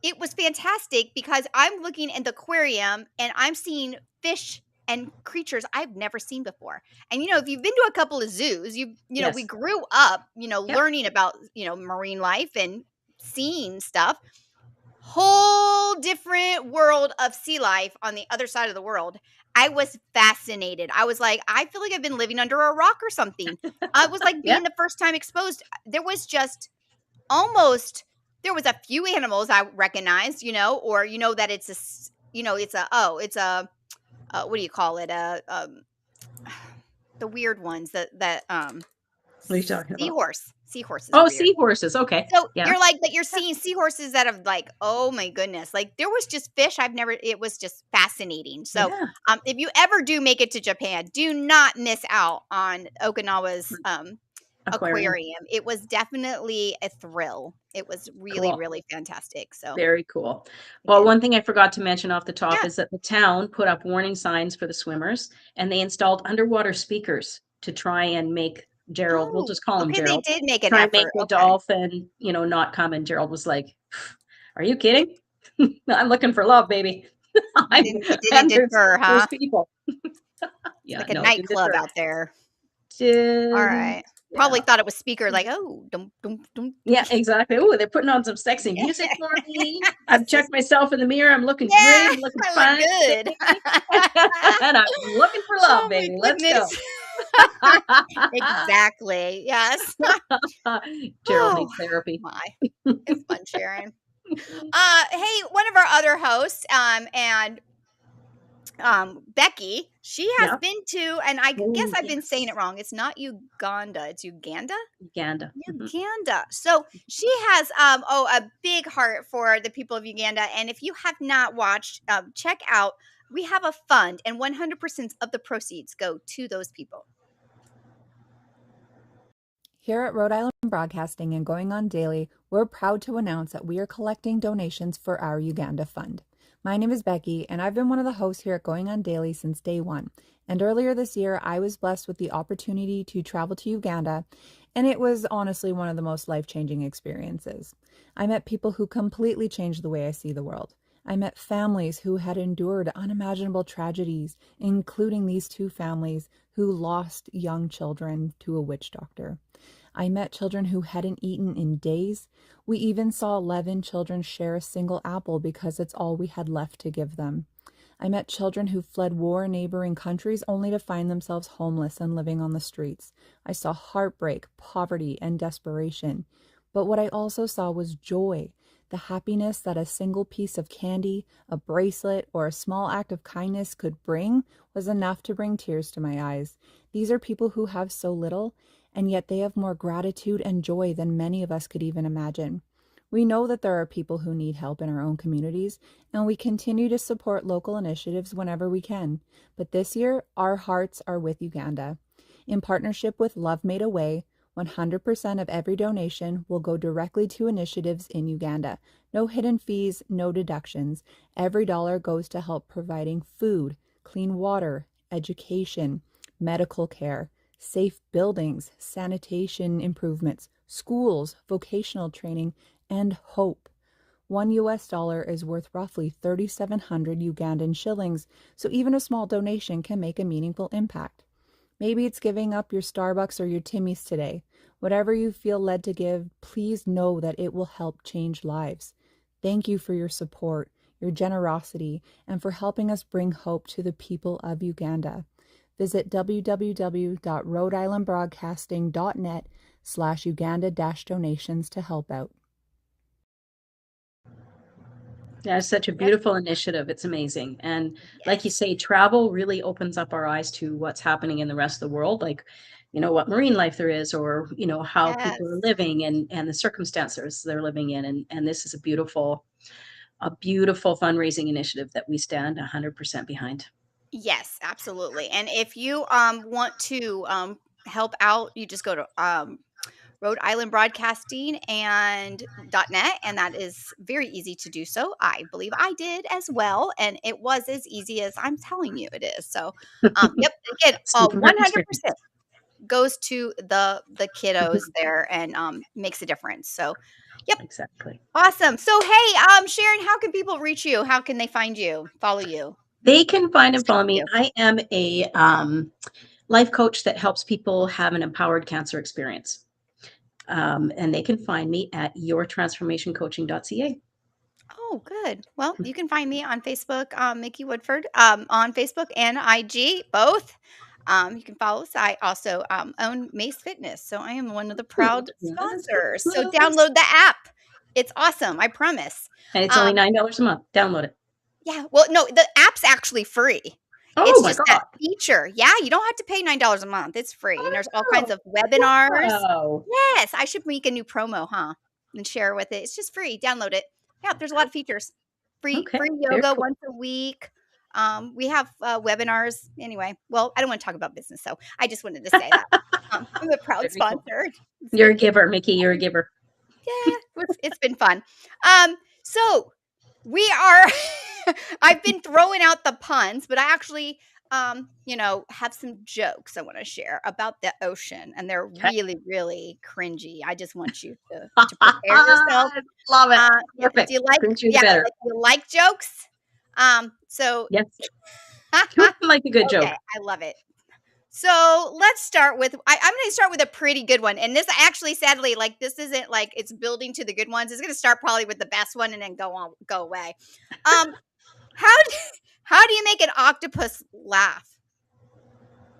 S1: it was fantastic because I'm looking in the aquarium and I'm seeing fish and creatures I've never seen before. And if you've been to a couple of zoos, we
S2: Yes.
S1: grew up,
S2: Yep.
S1: learning about, marine life and seeing stuff. Whole different world of sea life on the other side of the world. I was fascinated. I was like, I feel like I've been living under a rock or something. I was like
S2: Yeah.
S1: being the first time exposed. There was just almost there was a few animals I recognized, or that it's a what do you call it? The weird ones that
S2: What are you talking about?
S1: Seahorses are weird.
S2: Seahorses. Okay.
S1: So
S2: Yeah.
S1: you're like, but you're seeing seahorses that have like, oh my goodness, like there was just fish it was just fascinating. So if you ever do make it to Japan, do not miss out on Okinawa's aquarium. It was definitely a thrill. It was really, really fantastic. So
S2: very cool. Well, one thing I forgot to mention off the top is that the town put up warning signs for the swimmers, and they installed underwater speakers to try and make Gerald, we'll just call him Gerald.
S1: They did make an
S2: try
S1: effort.
S2: and make the dolphin, not come. And Gerald was like, "Are you kidding? I'm looking for love, baby."
S1: Didn't deter, huh?
S2: There's people.
S1: Like a nightclub out there. All right. Probably thought it was speaker, like, oh, dum, dum, dum.
S2: Yeah, exactly. Oh, they're putting on some sexy music for me. I've checked myself in the mirror. I'm looking great. I'm looking fine.
S1: Good.
S2: And I'm looking for love, baby. Let's go.
S1: Exactly. Yes.
S2: Gerald needs therapy.
S1: It's fun, Sharon. Hey, one of our other hosts, and Becky, she has been to, and I guess I've been saying it wrong. It's not Uganda. It's Uganda.
S2: Uganda.
S1: So she has a big heart for the people of Uganda. And if you have not watched, check out. We have a fund, and 100% of the proceeds go to those people.
S4: Here at Rhode Island Broadcasting and Going On Daily, we're proud to announce that we are collecting donations for our Uganda Fund. My name is Becky, and I've been one of the hosts here at Going On Daily since day one. And earlier this year, I was blessed with the opportunity to travel to Uganda, and it was honestly one of the most life-changing experiences. I met people who completely changed the way I see the world. I met families who had endured unimaginable tragedies, including these two families who lost young children to a witch doctor. I met children who hadn't eaten in days. We even saw 11 children share a single apple because it's all we had left to give them. I met children who fled war in neighboring countries only to find themselves homeless and living on the streets. I saw heartbreak, poverty, and desperation. But what I also saw was joy, the happiness that a single piece of candy, a bracelet, or a small act of kindness could bring was enough to bring tears to my eyes. These are people who have so little, and yet they have more gratitude and joy than many of us could even imagine. We know that there are people who need help in our own communities, and we continue to support local initiatives whenever we can. But this year, our hearts are with Uganda. In partnership with Love Made a Way, 100% of every donation will go directly to initiatives in Uganda. No hidden fees, no deductions. Every dollar goes to help providing food, clean water, education, medical care, safe buildings, sanitation improvements, schools, vocational training, and hope. $1 is worth roughly 3,700 Ugandan shillings, so even a small donation can make a meaningful impact. Maybe it's giving up your Starbucks or your Timmy's today. Whatever you feel led to give, please know that it will help change lives. Thank you for your support, your generosity, and for helping us bring hope to the people of Uganda. Visit www.RhodeIslandBroadcasting.net/Uganda-donations to help out.
S2: Yeah, it's such a beautiful initiative. It's amazing. And like you say, travel really opens up our eyes to what's happening in the rest of the world, like, what marine life there is, or, how people are living and the circumstances they're living in. And this is a beautiful fundraising initiative that we stand 100% behind.
S1: Yes, absolutely. And if you want to help out, you just go to RhodeIslandBroadcasting and .net, and that is very easy to do so. I believe I did as well, and it was as easy as I'm telling you it is. So, yep, again, 100% goes to the kiddos there and makes a difference. So, yep,
S2: exactly,
S1: awesome. So, hey, Sharon, how can people reach you? How can they find you, follow you?
S2: They can find and follow me. I am a life coach that helps people have an empowered cancer experience. And they can find me at yourtransformationcoaching.ca.
S1: Oh, good. Well, you can find me on Facebook, Micki Woodford, on Facebook and IG, both. You can follow us. I also own Mace Fitness, so I am one of the proud sponsors. So download the app. It's awesome, I promise.
S2: And it's only $9 a month. Download it.
S1: Yeah. Well, no, the app's actually free.
S2: Oh
S1: It's
S2: my
S1: just that
S2: God.
S1: feature. Yeah, you don't have to pay $9 a month. It's free. And there's all kinds of webinars.
S2: Wow.
S1: Yes, I should make a new promo, huh? And share with it. It's just free. Download it. Yeah, there's a lot of features. Free
S2: Okay. Very
S1: yoga
S2: cool.
S1: once a week. We have webinars. Anyway, well, I don't want to talk about business, so I just wanted to say that. I'm a proud
S2: Very cool.
S1: sponsor.
S2: You're a giver, Micki. You're a giver.
S1: Yeah, it's been fun. So we are I've been throwing out the puns, but I actually have some jokes I want to share about the ocean, and they're
S2: Okay.
S1: really, really cringy. I just want you to prepare yourself.
S2: Love it.
S1: Yeah,
S2: Perfect.
S1: do you like
S2: Couldn't choose better.
S1: you like jokes? So
S2: Yes. I like a good joke.
S1: okay, I love it. So let's start with I'm going to start with a pretty good one, and this actually, sadly, like this isn't like it's building to the good ones. It's going to start probably with the best one and then go away. How do you make an octopus laugh?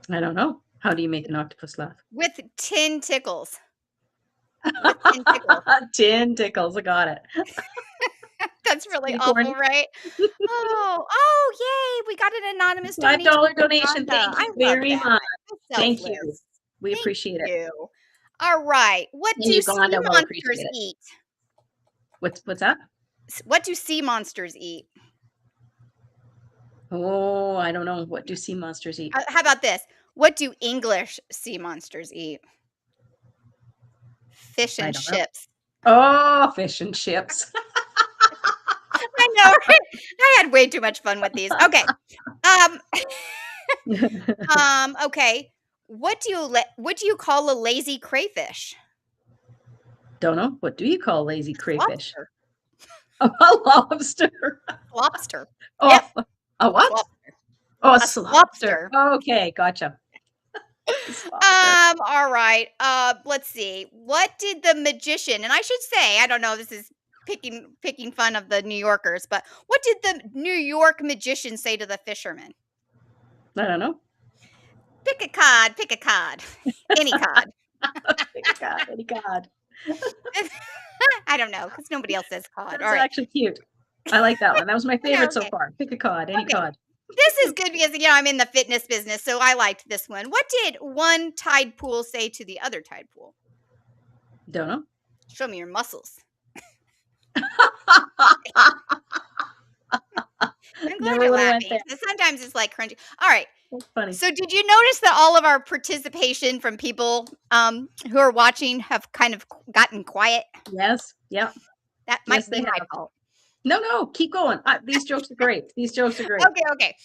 S2: I don't know. How do you make an octopus laugh?
S1: With 10 tickles. With 10 tickles.
S2: 10 tickles. I got it.
S1: That's really
S2: Pretty
S1: awful,
S2: corny.
S1: right? Oh, yay! We got an anonymous donation.
S2: $5 donation.
S1: Rhonda.
S2: Thank you
S1: I love
S2: very
S1: that.
S2: much.
S1: That's
S2: Thank you.
S1: selfless.
S2: We
S1: Thank
S2: appreciate it.
S1: you. All right. What
S2: And
S1: do sea
S2: Uganda will
S1: monsters
S2: appreciate it.
S1: eat?
S2: What's that?
S1: What do sea monsters eat?
S2: Oh, I don't know. What do sea monsters eat?
S1: How about this? What do English sea monsters eat? Fish
S2: I
S1: and
S2: don't know.
S1: chips.
S2: Oh, fish and chips.
S1: I know, right? I had way too much fun with these. Okay. Okay. What do you call a lazy crayfish?
S2: Don't know. What do you call lazy crayfish?
S1: Lobster.
S2: A lobster.
S1: Lobster.
S2: Oh,
S1: Yep.
S2: a what?
S1: Lobster.
S2: Oh, a
S1: A
S2: lobster.
S1: slobster.
S2: Okay, gotcha. Slobster.
S1: All right. Let's see. What did the magician, and I should say, I don't know, this is picking fun of the New Yorkers, but what did the New York magician say to the fisherman?
S2: I don't know.
S1: Pick a card, pick a card. Any card.
S2: Pick a card, any card.
S1: I don't know, because nobody else says card.
S2: That's
S1: All right.
S2: actually cute. I like that one. That was my favorite so
S1: okay.
S2: far. Pick a card, any
S1: Okay.
S2: card.
S1: This is good because, I'm in the fitness business, so I liked this one. What did one tide pool say to the other tide pool?
S2: Don't know.
S1: Show me your muscles. I'm glad
S2: Never
S1: you're
S2: would've went
S1: laughing.
S2: there.
S1: So sometimes it's like cringy. All right.
S2: That's funny.
S1: So did you notice that all of our participation from people who are watching have kind of gotten quiet?
S2: Yes. Yeah.
S1: That
S2: Yes,
S1: might be
S2: they
S1: my
S2: have.
S1: fault.
S2: No, keep going. These jokes are great. These jokes are great.
S1: Okay.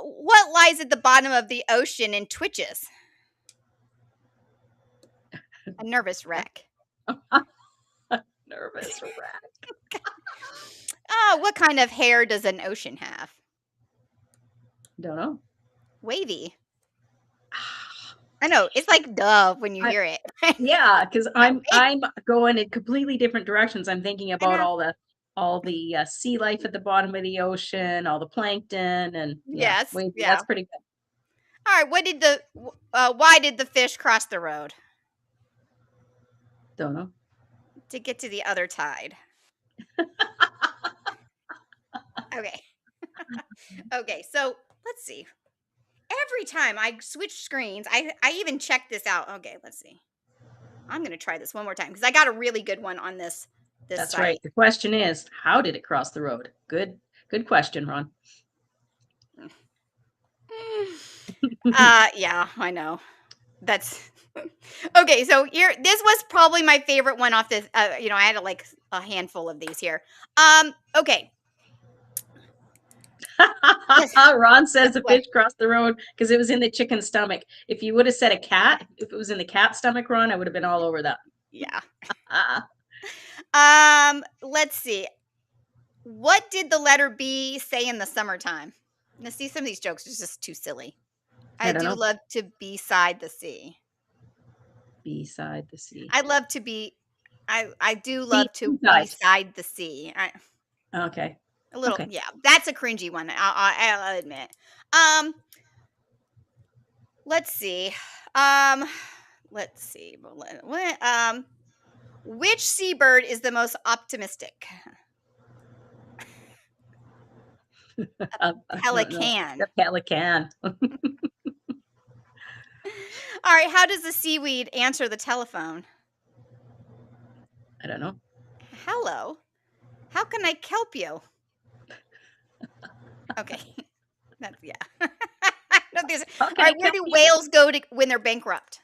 S1: What lies at the bottom of the ocean and twitches? A nervous wreck.
S2: Nervous wreck.
S1: What kind of hair does an ocean have?
S2: Don't know.
S1: Wavy. I know. It's like duh when you hear it.
S2: Yeah, because I'm going in completely different directions. I'm thinking about all the sea life at the bottom of the ocean, all the plankton, and
S1: Yes.
S2: wait,
S1: Yeah.
S2: that's pretty good.
S1: All right. Why did the fish cross the road?
S2: Don't know.
S1: To get to the other tide. Okay. Okay, so let's see. Every time I switch screens, I even check this out. Okay, let's see. I'm going to try this one more time because I got a really good one on this
S2: That's
S1: site.
S2: right. The question is, how did it cross the road? Good question, Ron.
S1: Yeah, I know. That's okay. So this was probably my favorite one off this. I had like a handful of these here. Okay.
S2: Ron says the fish crossed the road because it was in the chicken's stomach. If you would have said a cat, if it was in the cat's stomach, Ron, I would have been all over that.
S1: Yeah. Let's see. What did the letter B say in the summertime? Now, see, some of these jokes are just too silly. I do love to be beside the sea.
S2: Beside the sea.
S1: I love to be. I do love to be beside the sea.
S2: Okay.
S1: A little,
S2: okay.
S1: Yeah. That's a cringy one. I'll admit. Let's see. Which seabird is the most optimistic? Pelican.
S2: The pelican.
S1: All right. How does the seaweed answer the telephone?
S2: I don't know.
S1: Hello. How can I help you? Okay. That's, yeah. No, these, all
S2: Okay,
S1: right. Where do whales go to when they're bankrupt?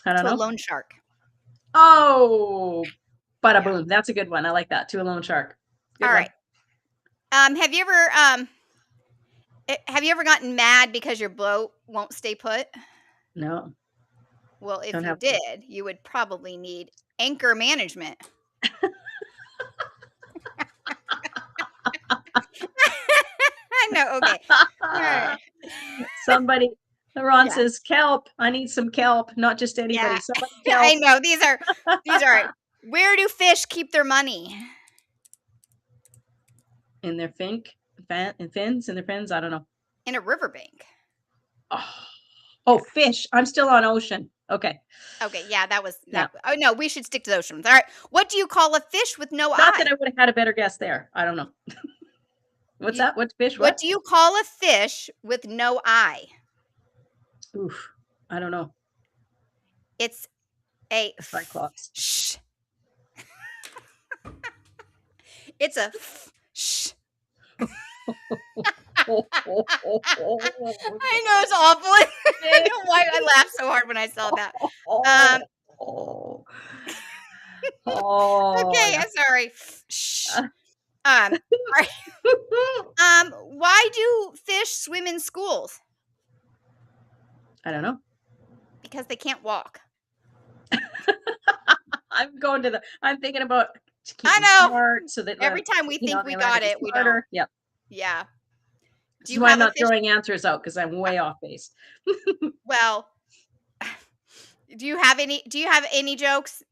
S2: I don't
S1: To
S2: know.
S1: a loan shark.
S2: Oh, bada boom. That's a good one. I like that. To a loan shark. Good
S1: All
S2: one.
S1: right. Have you ever gotten mad because your boat won't stay put?
S2: No.
S1: Well, if
S2: Don't
S1: you
S2: have to.
S1: did, you would probably need anchor management. I know. Okay. All right.
S2: Somebody, Ron
S1: Yeah.
S2: says, kelp. I need some kelp, not just anybody.
S1: Yeah.
S2: Somebody
S1: I
S2: kelp.
S1: know. These are. Where do fish keep their money?
S2: In their fins, in their fins. I don't know.
S1: In a riverbank.
S2: Oh, fish. I'm still on ocean. Okay.
S1: Okay. Yeah, that was
S2: Yeah.
S1: that. Oh no, we should stick to those ones. All right. What do you call a fish with no
S2: Not
S1: eye?
S2: that I would have had a better guess there. I don't know. What's that? What's fish?
S1: What do you call a fish with no eye?
S2: Oof. I don't know.
S1: It's a
S2: Cyclops.
S1: shh. It's a shh. I know it's awful. I don't know why I laughed so hard when I saw that. Okay,
S2: Yeah.
S1: I'm sorry. Shh. All right. Why do fish swim in schools?
S2: I don't know.
S1: Because they can't walk.
S2: I'm thinking about
S1: I know.
S2: smart so that
S1: Every time we think we got it, we don't.
S2: Yep.
S1: Yeah.
S2: This is why I'm not throwing answers out because I'm way off base.
S1: Well, do you have any jokes?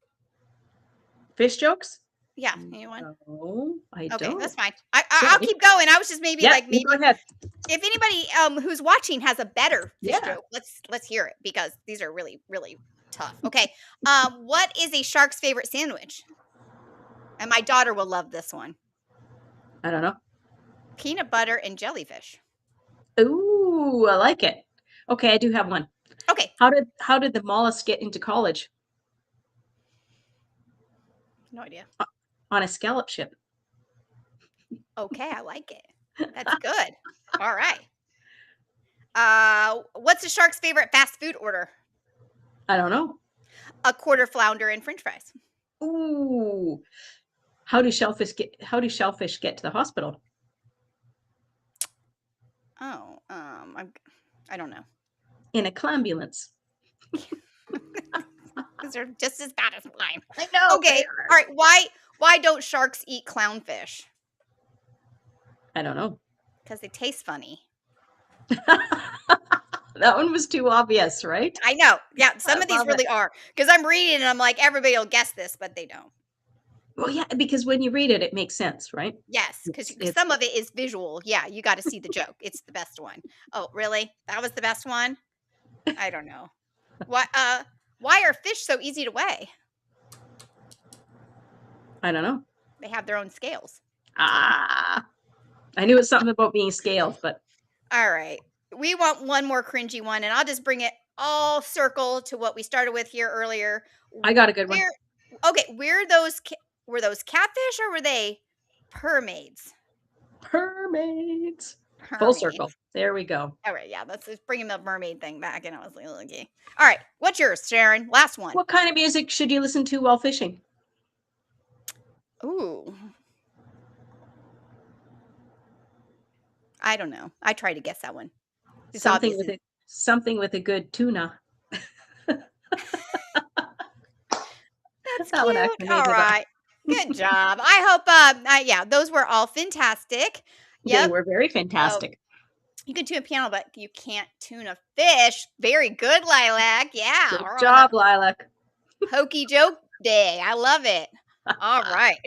S2: Fish jokes?
S1: Yeah, anyone?
S2: No, I don't.
S1: Okay, that's fine. I'll keep going. I was just maybe
S2: go ahead.
S1: If anybody who's watching has a better fish joke, let's hear it because these are really, really tough. Okay. What is a shark's favorite sandwich? And my daughter will love this one.
S2: I don't know.
S1: Peanut butter and jellyfish.
S2: Ooh, I like it. Okay, I do have one.
S1: Okay.
S2: How did the mollusk get into college?
S1: No idea.
S2: On a scallop ship.
S1: Okay, I like it. That's good. All right. What's a shark's favorite fast food order?
S2: I don't know.
S1: A quarter flounder and French fries.
S2: Ooh. How do shellfish get to the hospital?
S1: Oh, I don't know.
S2: In a clambulance.
S1: These are just as bad as mine.
S2: I know.
S1: Okay. All right. Why don't sharks eat clownfish?
S2: I don't know.
S1: Because they taste funny.
S2: That one was too obvious, right?
S1: I know. Yeah, some of these really are. Because I'm reading and I'm like, everybody will guess this, but they don't.
S2: Well, yeah, because when you read it, it makes sense, right?
S1: Yes, because some of it is visual. Yeah, you got to see the joke. It's the best one. Oh, really? That was the best one? I don't know. Why are fish so easy to weigh?
S2: I don't know.
S1: They have their own scales.
S2: I knew it was something about being scaled, but.
S1: All right. We want one more cringy one, and I'll just bring it all circle to what we started with here earlier.
S2: I got a good one.
S1: Okay, were those catfish or were they mermaids?
S2: Mermaids. Full circle. There we go.
S1: All right, yeah, let's just bring the mermaid thing back, and I was like, okay. All right, what's yours, Sharon? Last one.
S2: What kind of music should you listen to while fishing?
S1: Ooh. I don't know. I tried to guess that one. It's
S2: something with a good tuna.
S1: That's
S2: that one actually.
S1: All right. Good job. I hope those were all fantastic. Yep.
S2: They were very fantastic.
S1: You can tune a piano, but you can't tune a fish. Very good, Lilac. Yeah.
S2: Good job, Lilac.
S1: Hokey joke day. I love it. All right.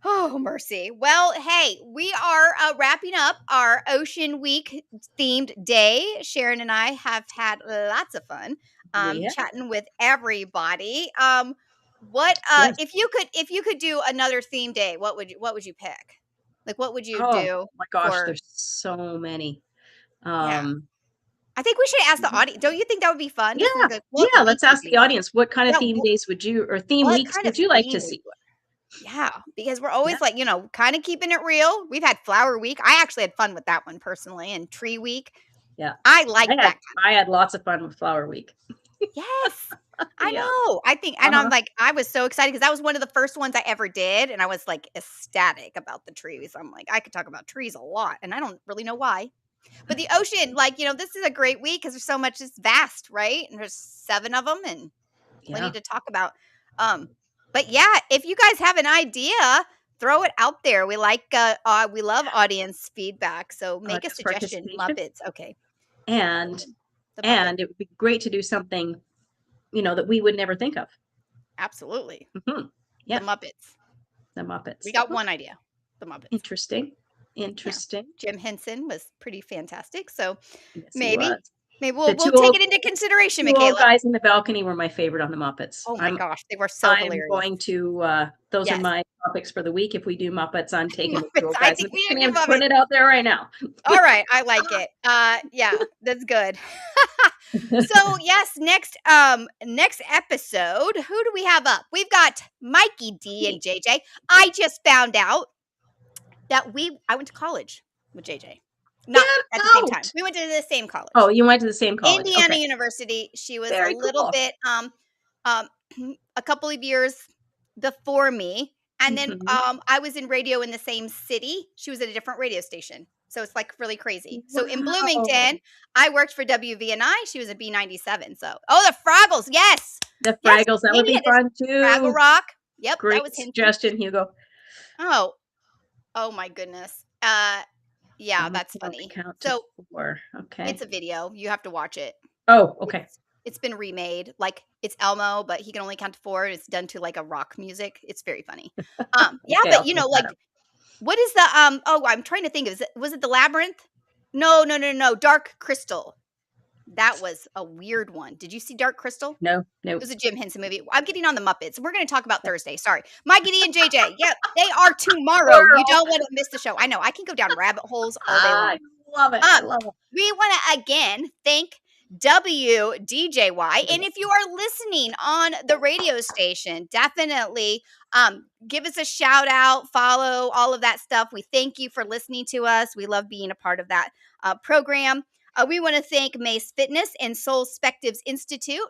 S1: Oh, mercy. Well, hey, we are wrapping up our Ocean Week themed day. Sharon and I have had lots of fun chatting with everybody. What
S2: Yes.
S1: if you could do another theme day, what would you pick? Like what would you
S2: Oh
S1: do
S2: my gosh,
S1: for
S2: there's so many.
S1: yeah. I think we should ask the
S2: Mhm.
S1: audience. Don't you think that would be fun?
S2: Yeah,
S1: Just like what
S2: yeah.
S1: we
S2: Let's
S1: could
S2: ask the
S1: do.
S2: audience what kind of
S1: Yeah,
S2: theme days would you or theme
S1: what
S2: weeks
S1: kind of
S2: would you like to
S1: theme
S2: see?
S1: yeah, because we're
S2: Yeah,
S1: always like, kind of keeping it real. We've had Flower Week. I actually had fun with that one personally, and Tree Week.
S2: yeah.
S1: I like
S2: I had
S1: that.
S2: I had lots of fun with Flower Week.
S1: Yes. I
S2: Yeah.
S1: know. I think, and I'm
S2: Uh-huh.
S1: like, I was so excited because that was one of the first ones I ever did. And I was like ecstatic about the trees. I'm like, I could talk about trees a lot, and I don't really know why. But the ocean, like, this is a great week because there's so much, it's vast, right? And there's 7 of them and plenty
S2: Yeah.
S1: to talk about. But yeah, if you guys have an idea, throw it out there. We we love audience feedback. So make a
S2: Audience
S1: suggestion.
S2: participation.
S1: Muppets. Okay.
S2: And
S1: The Muppets.
S2: it would be great to do something, that we would never think of.
S1: Absolutely.
S2: Mhm.
S1: The
S2: Yeah,
S1: Muppets.
S2: the Muppets.
S1: We got one idea. The Muppets.
S2: Interesting.
S1: Yeah.
S2: Interesting.
S1: Jim Henson was pretty fantastic. So
S2: Yes, he
S1: maybe
S2: was.
S1: we'll
S2: The two
S1: take
S2: old
S1: it into consideration,
S2: two old
S1: Michaela.
S2: guys in the balcony were my favorite on the Muppets.
S1: Oh my gosh, they were so
S2: I'm
S1: hilarious.
S2: going to those are
S1: Yes.
S2: my topics for the week. If we do Muppets, I'm taking the two old
S1: Muppets. I
S2: guys in
S1: think
S2: the
S1: we
S2: balcony.
S1: should
S2: I'm
S1: do
S2: just putting
S1: Muppets.
S2: it out there right now.
S1: All right, I like it. Yeah, that's good. So yes, next episode, who do we have up? We've got Mikey D and JJ. I just found out that I went to college with JJ. Not at the same time. We went to the same college.
S2: Oh, you went to the same college.
S1: Indiana
S2: Okay.
S1: University. She was
S2: Very
S1: a little
S2: cool.
S1: bit a couple of years before me. And then
S2: Mhm.
S1: I was in radio in the same city. She was at a different radio station. So it's like really crazy. So in
S2: Wow.
S1: Bloomington, I worked for WVNI. She was at B97. So the Fraggles, yes.
S2: The
S1: Yes,
S2: Fraggles, that would be
S1: Canadian is
S2: fun
S1: Fraggle
S2: too.
S1: Rock. Yep, that
S2: Great
S1: was Henson.
S2: suggestion, Hugo.
S1: Oh my goodness. Yeah, that's funny.
S2: Count
S1: So
S2: to 4. Okay.
S1: it's a video. You have to watch it.
S2: Oh, okay.
S1: It's been remade. Like it's Elmo, but he can only count to 4. It's done to like a rock music. It's very funny. Yeah,
S2: Okay,
S1: but
S2: I'll check that
S1: like
S2: out.
S1: what is the I'm trying to think of was it the Labyrinth? No, Dark Crystal. That was a weird one. Did you see Dark Crystal?
S2: No.
S1: It was a Jim Henson movie. I'm getting on the Muppets. We're going to talk about Thursday. Sorry. Mikey D and JJ. Yep, they are tomorrow. You don't want to miss the show. I know. I can go down rabbit holes all day long.
S2: I love it. I love it.
S1: We want to again thank WDJY. And if you are listening on the radio station, definitely give us a shout out, follow all of that stuff. We thank you for listening to us. We love being a part of that program. We want to thank Mace Fitness and Soul Spectives Institute,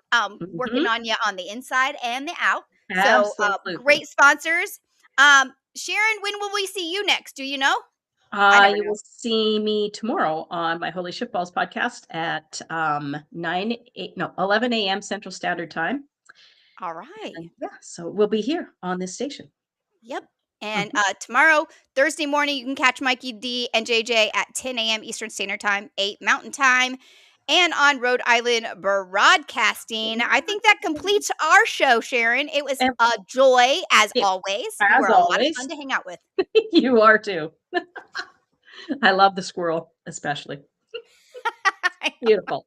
S1: working on you on the inside and the out.
S2: Absolutely.
S1: So great sponsors. Sharon, when will we see you next? Do you know?
S2: You will see me tomorrow on my Holy Shipballs podcast at 11 a.m. Central Standard Time.
S1: All right.
S2: And yeah, so we'll be here on this station.
S1: Yep. And tomorrow, Thursday morning, you can catch Mikey D and JJ at 10 a.m. Eastern Standard Time, 8 Mountain Time, and on Rhode Island Broadcasting. I think that completes our show, Sharon. It was a joy, as always. You were a lot of fun to hang out with.
S2: You are too. I love the squirrel, especially. Beautiful.